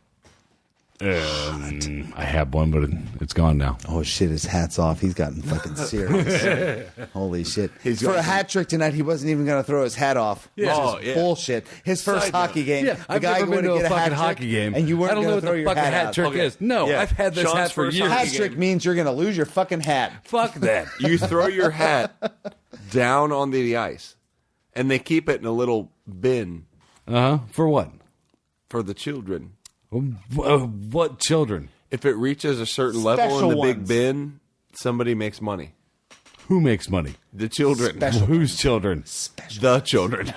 I have one, but it's gone now. Oh shit, his hat's off. He's gotten fucking serious. Holy shit. For a hat trick tonight, he wasn't even going to throw his hat off. Yeah. Oh, yeah. Bullshit. His first hockey game. Yeah, the I've guy never going been to get a fucking hat hockey trick, game. and you weren't I don't know going what to throw the your fucking hat hat out. trick Okay. is. No, Yeah. I've had this Sean's hat for first years. Hat trick means you're going to lose your fucking hat. Fuck that. You throw your hat down on the ice, and they keep it in a little bin For what? for the children. What children? If it reaches a certain level Special in the big ones. bin, somebody makes money. Who makes money? The children. Special. Whose children? The children.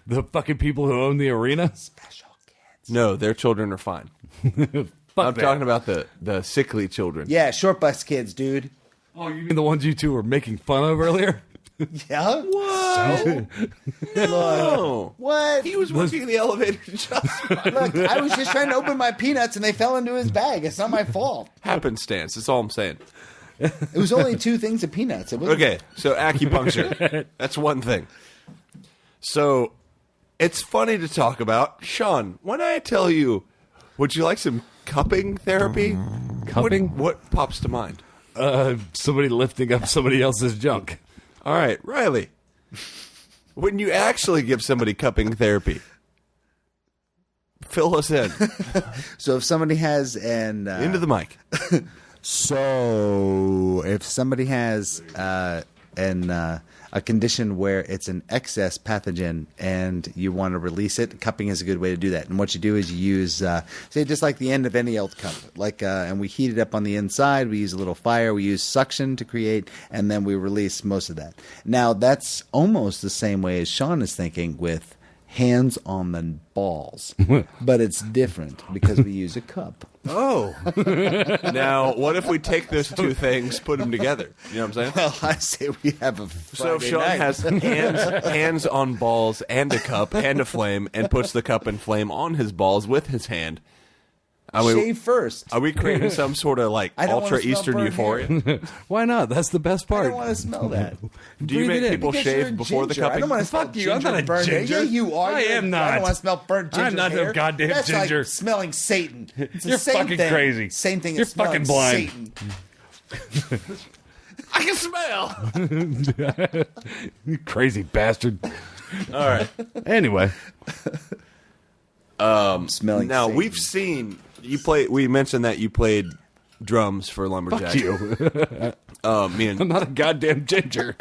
The fucking people who own the arena? Special kids. No, their children are fine. Fuck I'm that. talking about the sickly children. Yeah, short bus kids, dude. Oh, you mean the ones you two were making fun of earlier? Yeah? What? No. What? He was working in the elevator just Look, I was just trying to open my peanuts and they fell into his bag. It's not my fault. happenstance. That's all I'm saying. It was only 2 things of peanuts. It wasn't Okay, so acupuncture. That's one thing. So it's funny to talk about. Sean, when I tell you, would you like some cupping therapy? Cupping? What pops to mind? Somebody lifting up somebody else's junk. All right, Ryley. When you actually give somebody cupping therapy, fill us in. So if somebody has an Into the mic. So if somebody has a condition where it's an excess pathogen and you want to release it, cupping is a good way to do that. And what you do is you use, say, just like the end of any old cup, and we heat it up on the inside. We use a little fire. We use suction to create, and then we release most of that. Now that's almost the same way as Sean is thinking with hands on the balls, but it's different because we use a cup. Oh. Now, what if we take those two things, put them together? You know what I'm saying? Well, I say we have a So if Friday Sean night. has hands on balls and a cup and a flame and puts the cup and flame on his balls with his hand, shave first. are we creating some sort of like I don't wanna ultra smell Eastern burnt euphoria? Why not? That's the best I part. don't want to smell that. Do you Breathe make it in. people Because you're a shave before the ginger. I cupping? don't want to smell Fuck you, I'm not a burnt hair. ginger. Yeah, you are. I You're- am not. I don't want to smell burnt ginger I'm not no hair. goddamn That's ginger. like smelling Satan. It's the You're same fucking thing. crazy. Same thing You're as smelling fucking blind. Satan. I can smell. You crazy bastard. All right. Anyway, Smelling Now Satan. we've seen you play. We mentioned that you played drums for Lumberjack. fuck you. Me I'm and not a goddamn ginger.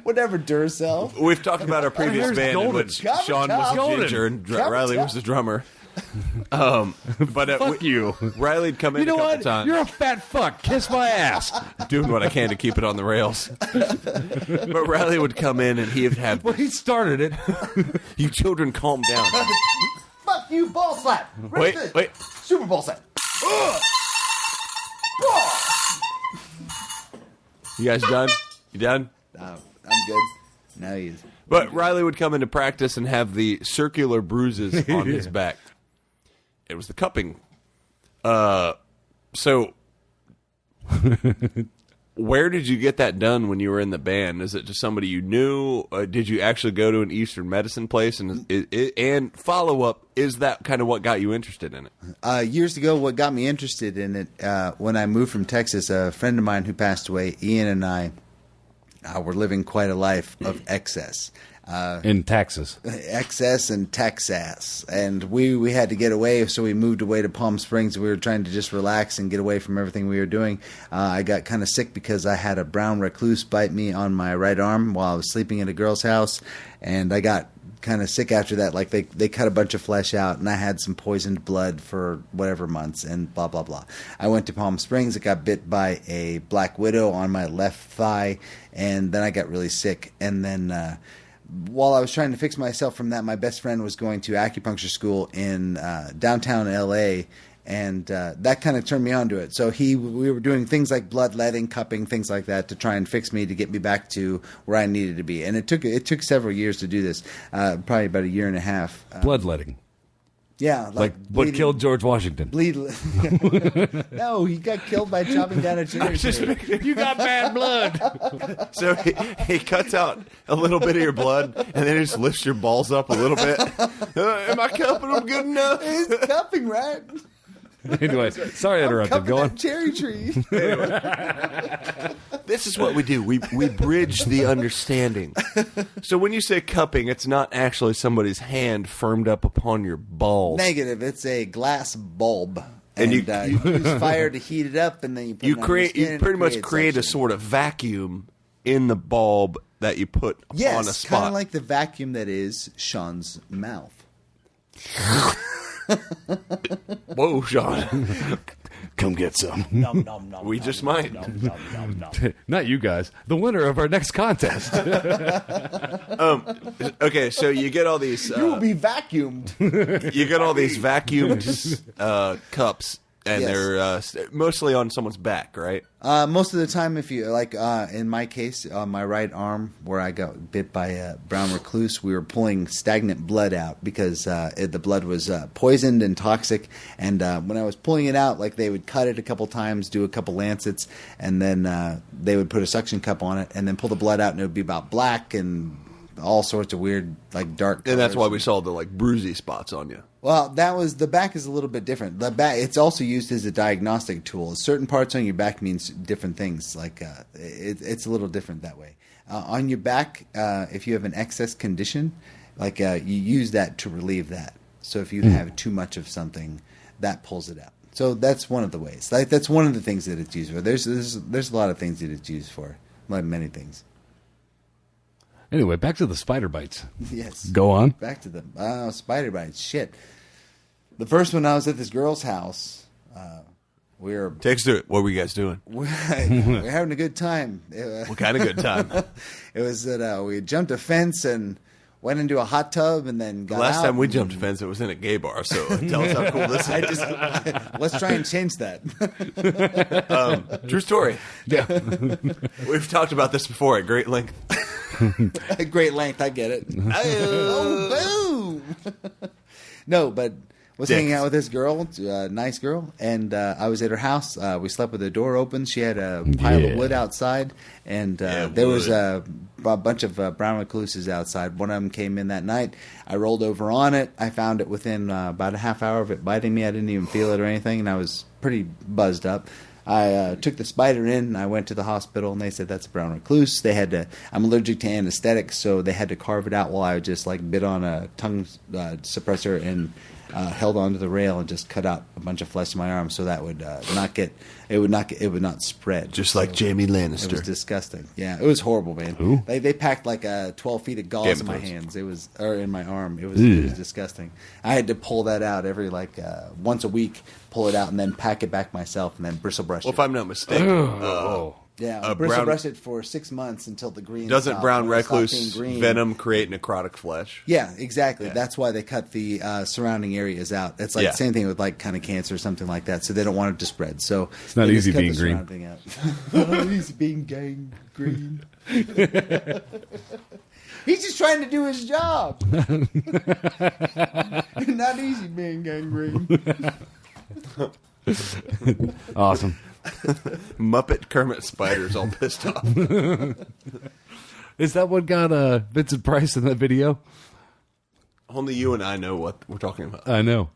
Whatever, Duracell. we've talked about our previous Hair's band in golden. which Cover Sean was top. a Golden. ginger and Cover Ryley top. was the drummer. But Fuck you. Ryley'd come in You know a couple what? times. You're a fat fuck. Kiss my ass. doing what I can to keep it on the rails. But Ryley would come in and he'd have, Well, he started it. you children calm down. Fuck you, ball slap. Wait, Wrist it. wait. Super ball slap. You guys done? You done? No, I'm good. Now he's. But Ryley would come into practice and have the circular bruises on his back. It was the cupping. So where did you get that done when you were in the band? Is it just somebody you knew? Did you actually go to an Eastern medicine place? And follow up, is that kind of what got you interested in it? Years ago, what got me interested in it, when I moved from Texas, a friend of mine who passed away, Ian and I, were living quite a life of excess. In Texas. Excess and Texas. And we had to get away, so we moved away to Palm Springs. We were trying to just relax and get away from everything we were doing. I got kind of sick because I had a brown recluse bite me on my right arm while I was sleeping at a girl's house. And I got kind of sick after that. Like they cut a bunch of flesh out, and I had some poisoned blood for whatever months, and blah, blah, blah. I went to Palm Springs. I got bit by a black widow on my left thigh, and then I got really sick. And then while I was trying to fix myself from that, my best friend was going to acupuncture school in downtown L.A., And that kind of turned me on to it. So we were doing things like bloodletting, cupping, things like that to try and fix me to get me back to where I needed to be. And it took several years to do this, probably about a year and a half. Bloodletting. Yeah, Like what killed George Washington. No, he got killed by chopping down a cherry tree. You got bad blood. So he cuts out a little bit of your blood, and then he just lifts your balls up a little bit. Am I cupping them good enough? It's cupping, right? Anyway, sorry I interrupted. Go on. That cherry tree. This is what we do. We bridge the understanding. So when you say cupping, it's not actually somebody's hand firmed up upon your balls. Negative. It's a glass bulb. And you use fire to heat it up, and then you put it on your skin, you pretty much create a suction. sort of vacuum in the bulb that you put on a Yes, spot. kind of like the vacuum that is Sean's mouth. Whoa, Sean. Come get some. We just might. Not you guys. The winner of our next contest. Okay, so you get all these. You will be vacuumed. You get all these vacuumed cups, and Yes. they're mostly on someone's back, right? Most of the time, if you like, in my case, on my right arm, where I got bit by a brown recluse, we were pulling stagnant blood out because the blood was poisoned and toxic. And when I was pulling it out, like they would cut it a couple times, do a couple lancets, and then they would put a suction cup on it, and then pull the blood out, and it would be about black and all sorts of weird, like dark. And that's why colors. we saw the like bruisey spots on you. Well, the back is a little bit different. The back, it's also used as a diagnostic tool. Certain parts on your back means different things. Like it's a little different that way. On your back, if you have an excess condition, like you use that to relieve that. So if you have too much of something, that pulls it out. So that's one of the ways. Like that's one of the things that it's used for. There's a lot of things that it's used for, like many things. Anyway, back to the spider bites. Yes. Go on. Back to them. Spider bites. Shit. The first one, I was at this girl's house. We were Take us through it. What were you guys doing? we're having a good time. What kind of good time? It was that we jumped a fence and went into a hot tub and then got Last out time we and- jumped a fence, it was in a gay bar. So tell us how cool this is. Let's try and change that. True story. Yeah. We've talked about this before at great length. At great length, I get it. Oh, boom! No, but was Dicks. hanging out with this girl, nice girl, and I was at her house. We slept with the door open. She had a pile of wood outside, and there was a bunch of brown recluses outside. One of them came in that night. I rolled over on it. I found it within about a half hour of it biting me. I didn't even feel it or anything, and I was pretty buzzed up. I took the spider in, and I went to the hospital, and they said that's a brown recluse. They had to. I'm allergic to anesthetics, so they had to carve it out while I just like bit on a tongue suppressor and held onto the rail and just cut out a bunch of flesh in my arm, so that would it would not spread. Just like Jamie It was Lannister. disgusting. Yeah, it was horrible, man. Who? They packed like 12 feet of gauze Game in my of Thrones. hands. It was or in my arm. It was disgusting. I had to pull that out every once a week, pull it out, and then pack it back myself, and then bristle brush Well, it. if I'm not mistaken, Yeah, bristle brush it for 6 months until the green. doesn't stopped. brown When it stopped recluse being green- venom create necrotic flesh? Yeah, exactly. Yeah. That's why they cut the surrounding areas out. It's like Yeah. the same thing with like kind of cancer or something like that. So they don't want it to spread. So It's not they just easy cut being the green. surrounding out. Not easy being green. He's just trying to do his job. Not easy being gangrene. Awesome. Muppet Kermit Spider's all pissed off. Is that what got Vincent Price in that video? Only you and I know what we're talking about. I know.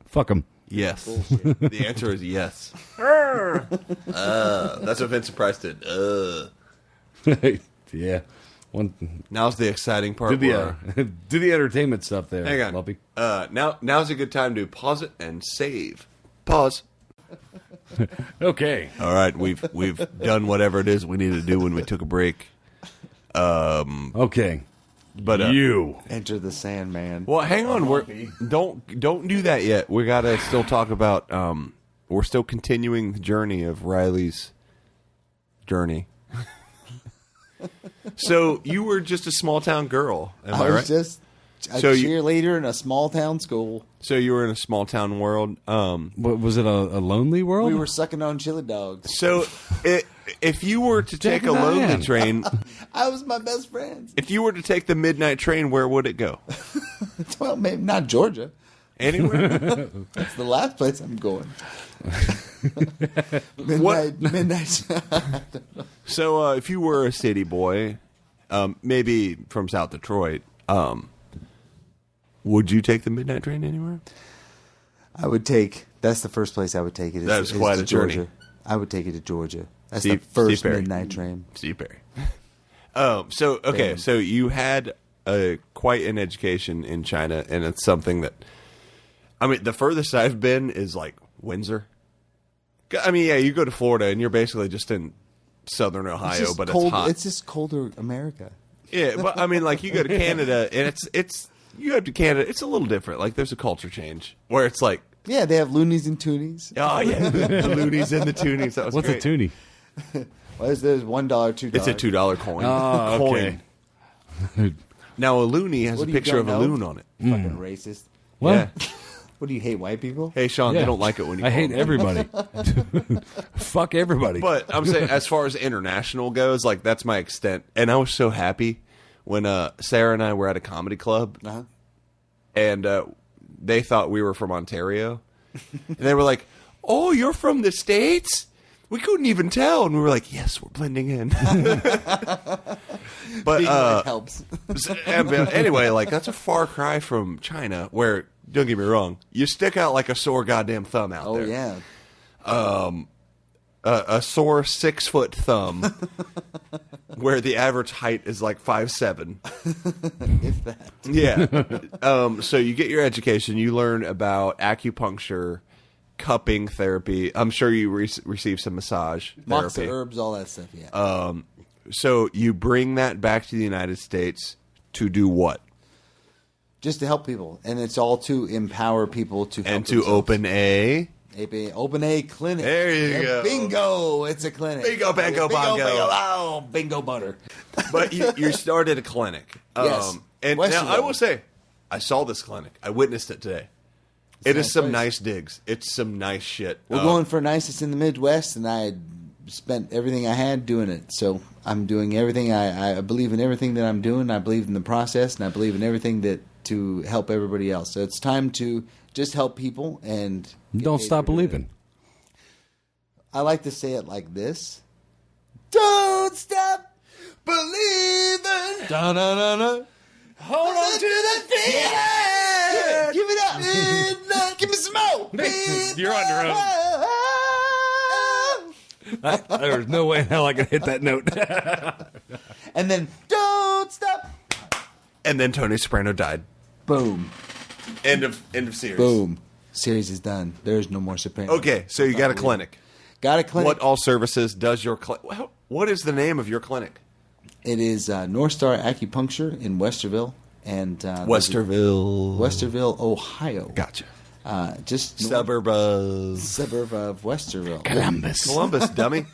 Fuck him. Yes. The answer is yes. That's what Vincent Price did. Yeah. Now's the exciting part. Do the entertainment stuff there. Hang on. Lumpy. Now's a good time to pause it and save. Pause. Okay. All right, we've done whatever it is we needed to do when we took a break. Okay. But You. Enter the Sandman. well, hang on. Don't do that yet. We gotta still talk about. We're still continuing the journey of Riley's journey. So you were just a small town girl, am I I was right? just a So you- cheerleader in a small town school. So you were in a small town world. What, was it a lonely world? We were sucking on chili dogs. So if you were to take a and lonely Diane. train, I was my best friends. if you were to take the midnight train, where would it go? Well, maybe not Georgia. Anywhere? That's the last place I'm going. Midnight. So if you were a city boy, maybe from South Detroit, would you take the midnight train anywhere? I would take. That's the first place I would take it. That is quite to a journey. Georgia. I would take it to Georgia. That's Steve- the first Steve Perry. midnight train. Steve Perry. So you had quite an education in China, and it's something that, I mean, the furthest I've been is like Windsor. I mean, yeah, you go to Florida, and you're basically just in southern Ohio, but cold, it's hot. It's just colder America. Yeah, but I mean, like you go to Canada, and it's you go to Canada, it's a little different. Like there's a culture change where it's like, Yeah, they have loonies and toonies. oh yeah, the loonies and the toonies. That was What's great. a toonie? Well, there's $1, $2. It's a $2 coin. Oh, okay. Coin. Now a loony has What a do you picture of a don't know? loon on it. Fucking racist. What? Yeah. What do you hate, white people? Hey Sean, Yeah. they don't like it when you. I call hate them. everybody. Fuck everybody. But I'm saying, as far as international goes, like that's my extent. And I was so happy when Sarah and I were at a comedy club, Uh-huh. and they thought we were from Ontario, and they were like, "Oh, you're from the States." We couldn't even tell, and we were like, "Yes, we're blending in." But Being white helps. anyway, like that's a far cry from China, where don't get me wrong, you stick out like a sore goddamn thumb out Oh there. yeah. A sore 6-foot thumb, where the average height is like 5'7". If that. Yeah. So you get your education, you learn about acupuncture, cupping therapy. I'm sure you receive some massage Moxa therapy. herbs, all that stuff. Yeah. So you bring that back to the United States to do what? Just to help people, and it's all to empower people to help And to themselves. open a Open a clinic. There you Yeah, go. Bingo! It's a clinic. Bingo, bango, bongo. Oh, bingo butter. But you started a clinic. Yes. And Western now I will Road. say, I saw this clinic. I witnessed it today. It a is nice some place. nice digs. It's some nice shit. We're going for nicest in the Midwest, and I spent everything I had doing it. So I'm doing everything. I believe in everything that I'm doing. I believe in the process, and I believe in everything that to help everybody else. So it's time to just help people and get Don't paid stop for doing believing. it. I like to say it like this: Don't stop believing. Da-na-na-na. Hold on to the feeling. Give it up. Midnight. Give me some more. You're on your own. There's no way in hell I can hit that note. And then don't stop. And then Tony Soprano died. Boom. End of series. Boom. Series is done. There's no more Soprano. Okay, so you got a clinic. Got a clinic. What all services does your clinic? What is the name of your clinic? It is North Star Acupuncture in Westerville. And Westerville, Ohio. Gotcha. Just Suburb of suburb of Westerville. Columbus, dummy.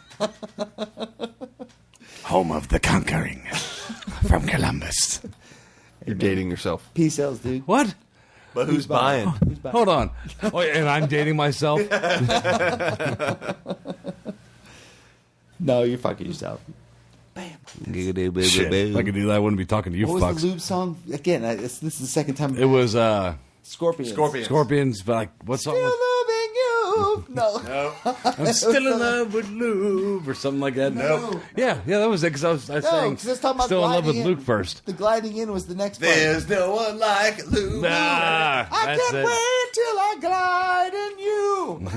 Home of the conquering. From Columbus. You're dating yourself. P-cells, dude. What? But who's buying? Hold on. Oh, and I'm dating myself? No, you're fucking yourself. Shit. If I could do that, I wouldn't be talking to you What fucks. was the Lube song? Again, this is the second time. It was Scorpions. Scorpions, but like, what song? Still was- loving you. No. I'm still in love with Lube or something like that. No. Yeah, that was it because I sang 'cause it's talking about Still in love with gliding Luke in. first. The gliding in was the next part. There's no one like Lou. Ah, I that's can't it. wait till I glide in you.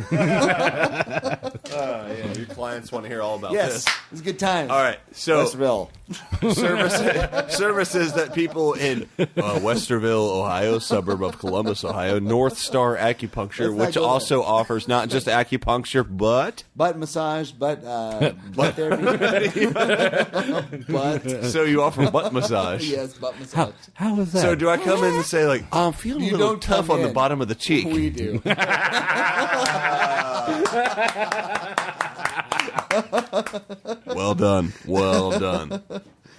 Yeah, your clients want to hear all about Yes, this. it's a good time. All right, so Westerville. services that people in Westerville, Ohio, suburb of Columbus, Ohio, North Star Acupuncture, Let's not which go there. also offers not just acupuncture, but Butt massage, butt therapy. Butt. so you offer butt massage. Yes, butt massage. How was that? So do I come in and say like, oh, I'm feeling You a little don't tough come on the in. bottom of the cheek? We do. Well done, well done.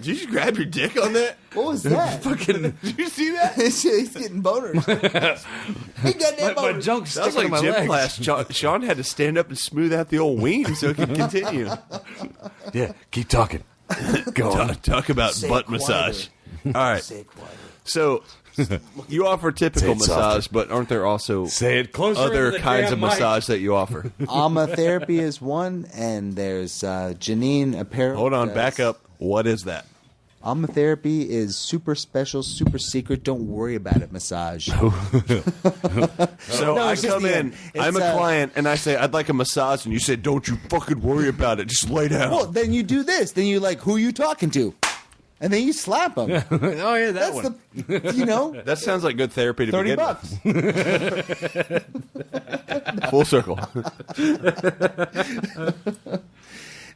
Did you just grab your dick on that? What was that? Fucking, did you see that? He's getting boners. He got that My boners. junk's That was sticking like to my gym legs. class. Sean had to stand up and smooth out the old ween so it could continue. Yeah, keep talking. Go on. Talk about Say butt quieter. massage. All right. Say quieter. So you offer typical Say it massage, softer. but aren't there also Say it closer. other into the kinds damn of mic. massage that you offer? Aromatherapy is one, and there's Janine Apparel. Hold on, does- back up. What is that? Aromatherapy is super special, super secret. Don't worry about it. Massage. So No, I it's just come the in, end. I'm a It's, client, and I say, I'd like a massage, and you say, don't you fucking worry about it. Just lay down. Well, then you do this. Then you like, who are you talking to? And then you slap them. Oh yeah, that That's one. the, you know, That sounds like good therapy to begin $30. with. Full circle.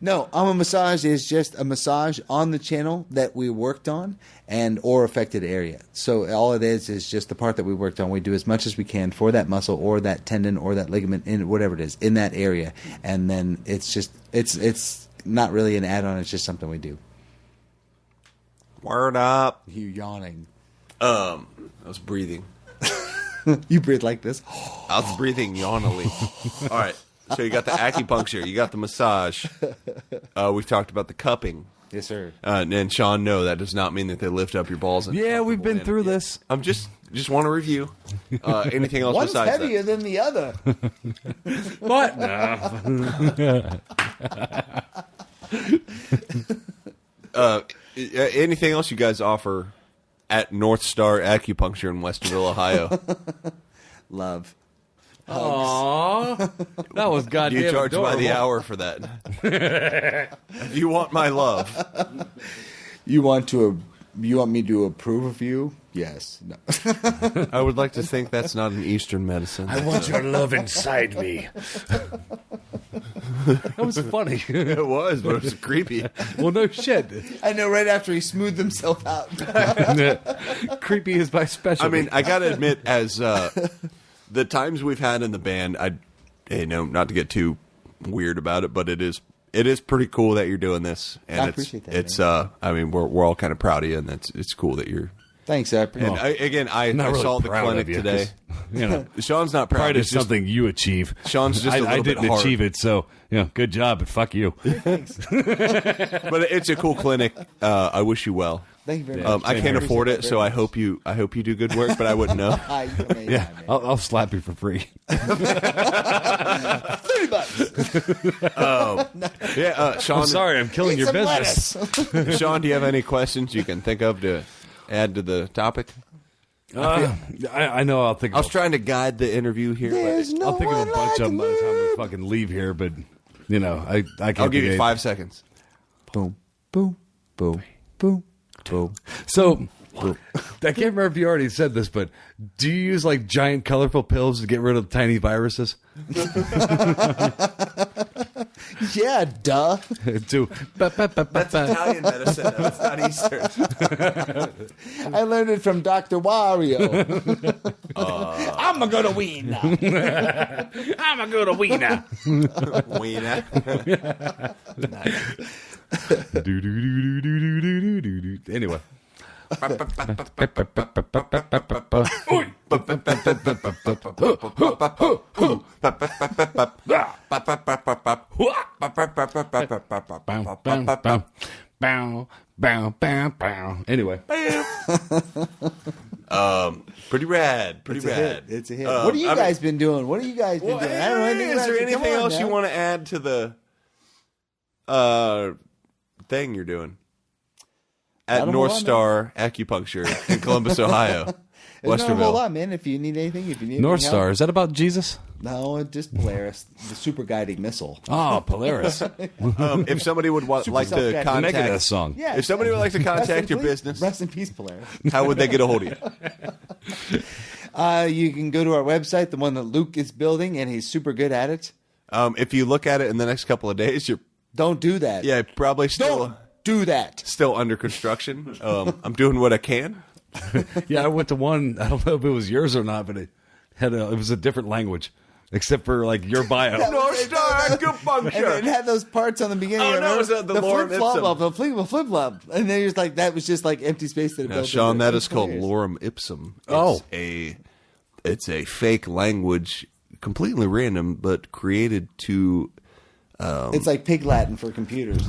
No, a massage is just a massage on the channel that we worked on and or affected area. So all it is just the part that we worked on. We do as much as we can for that muscle or that tendon or that ligament in whatever it is in that area, and then it's just it's not really an add-on. It's just something we do. Word up. You yawning. I was breathing. You breathe like this. I was breathing yawnily. All right. So you got the acupuncture. You got the massage. We've talked about the cupping. Yes, sir. And Sean, no, that does not mean that they lift up your balls. And Yeah, we've been through Yeah. this. I'm just want to review. Anything else One's besides heavier than the other. What? No. Anything else you guys offer at North Star Acupuncture in Westerville, Ohio? Love. Aww. That was goddamn You charge by the adorable. hour for that. If you want my love. You want me to approve of you? Yes. No. I would like to think that's not an Eastern medicine. I want your love inside me. That was funny. It was, but it was creepy. Well, no shit. I know. Right after he smoothed himself out. Creepy is my specialty. I mean, I gotta admit, as the times we've had in the band, not to get too weird about it, but it is pretty cool that you're doing this, and I appreciate that, It's I mean, we're all kind of proud of you, and it's cool that you're. Thanks, I appreciate And it. I not really saw the proud clinic of you, today. 'cause, you know, Sean's not proud. pride It's is just- something you achieve. Sean's just a little I bit didn't hard. achieve it, so good job, but fuck you. but it's a cool clinic. I wish you well. Thank you very much. I can't appreciate afford that it, so very I hope you do good work, but I wouldn't know. much. Yeah, I'll slap you for free. $30. Yeah, Sean. I'm sorry, I'm killing Eat your some business. lettuce. Sean, do you have any questions you can think of to add to the topic? I know. I'll think. I was Of, trying to guide the interview here. There's But no I'll think of a one bunch like of them by the time we you. fucking leave here, but I can't. I'll give think you of 5 seconds. Boom, boom, boom, boom, boom. So I can't remember if you already said this, but do you use like giant colorful pills to get rid of tiny viruses? Yeah, duh. to Italian medicine. That's not Eastern. I learned it from Dr. Wario. I'm a good win now. I'm a good wiener. Wiener. Anyway. Anyway. Pretty rad. Pretty rad. It's a hit. What have you guys been doing? What have you guys been doing? I don't know anything Is about there it. Come anything on else you now. want to add to the thing you're doing Not at a North whole lot, Star Acupuncture in Columbus, Ohio, There's not a whole Westerville? lot, man. If you need anything, North anything Star, else. is that about Jesus? No, just Polaris, the super guiding missile. Oh, Polaris. If somebody would like to self-guided. contact, Megadeth song. Yeah. if somebody would like to Rest in contact your peace- business, Rest in peace, Polaris. how would they get a hold of you? You can go to our website, the one that Luke is building, and he's super good at it. If you look at it in the next couple of days, you're Don't do that. probably Don't do that. still under construction. I'm doing what I can. Yeah, I went to one. I don't know if it was yours or not, but it was a different language. Except for like your bio. North Star And acupuncture. it had those parts on the beginning. Oh, no, remember? it was the lorem flip-flop, the flip-flop. And then you're just like, that was just like empty space that it Now, built Sean, into that it. is called Players. lorem ipsum. Oh. It's a fake language, completely random, but created to. It's like pig Latin for computers.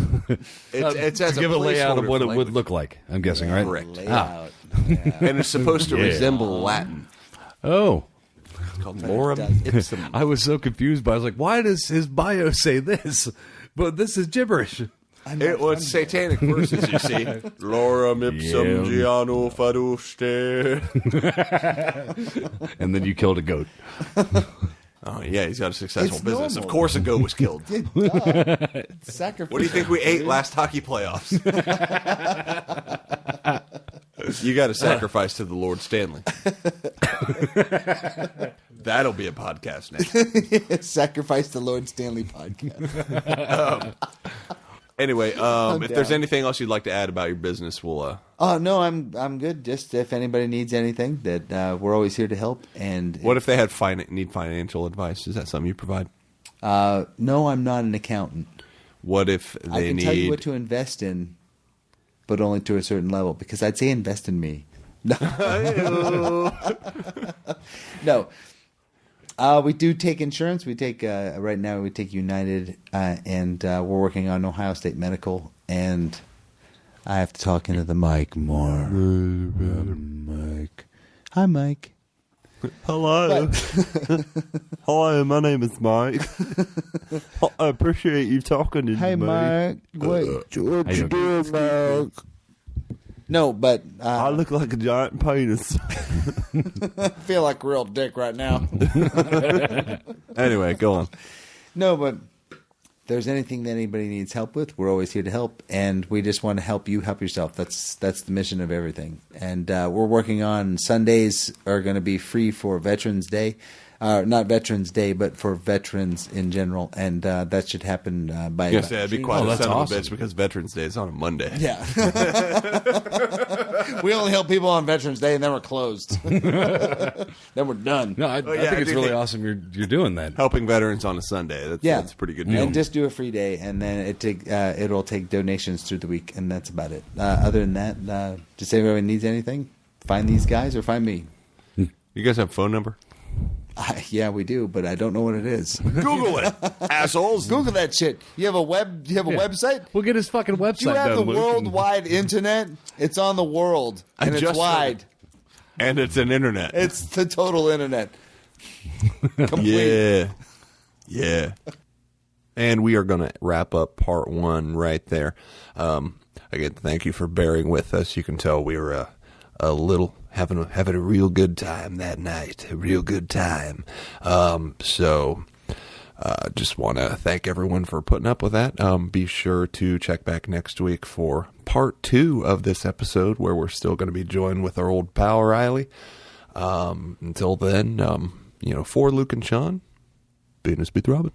It's as to give a layout of placeholder what for it would language. look like. I'm guessing, right? Correct. Layout. Yeah. And it's supposed to Yeah. resemble Latin. Oh. It's called lorem does. ipsum. I was so confused, but I was like, why does his bio say this? But this is gibberish. It was satanic verses, you see. Lorem ipsum Yeah. giano faduste. And then you killed a goat. Oh, yeah, he's got a successful It's business. normal. Of course a goat was killed. Sacrifice. What do you think we ate last hockey playoffs? You got to sacrifice to the Lord Stanley. That'll be a podcast next. Sacrifice the Lord Stanley podcast. Anyway, if there's down. anything else you'd like to add about your business, we'll. Oh no, I'm good. Just if anybody needs anything, that we're always here to help. And What if they had need financial advice? Is that something you provide? no, I'm not an accountant. What if I they can need? tell you what to invest in, but only to a certain level. Because I'd say invest in me. No. We do take insurance. We take right now. We take United, and we're working on Ohio State Medical. And I have to talk into the mic more. Mike, hi, Mike. Hello. Hello, my name is Mike. I appreciate you talking to Hey, me. Mike. What you How you doing, Mike? No, but I look like a giant penis. I feel like a real dick right now. Anyway, go on. No, but if there's anything that anybody needs help with, we're always here to help, and we just want to help you help yourself. That's the mission of everything. And we're working on Sundays are going to be free for Veterans Day. Not Veterans Day, but for veterans in general, and that should happen by. Yes, that'd be quite Oh, a that's son awesome. of a bitch because Veterans Day is on a Monday. Yeah. We only help people on Veterans Day, and then we're closed. Then we're done. No, I yeah, think I it's do really think- awesome you're doing that. Helping veterans on a Sunday. That's a pretty good deal. And just do a free day, and then it'll take donations through the week, and that's about it. Other than that, just if anybody needs anything, find these guys or find me. You guys have a phone number? Yeah, we do, but I don't know what it is. Google it, assholes. Google that shit. You have a website? We'll get his fucking website You have done, the Luke. worldwide internet. It's on the world, and it's just said wide. And it's an internet. It's the total internet. Complete. Yeah. Yeah. And we are going to wrap up part 1 right there. Again, thank you for bearing with us. You can tell we were a little having a real good time that night. A real good time. Just want to thank everyone for putting up with that. Be sure to check back next week for part 2 of this episode, where we're still going to be joined with our old pal Ryley. Until then, for Luke and Sean, Venus be throbbing.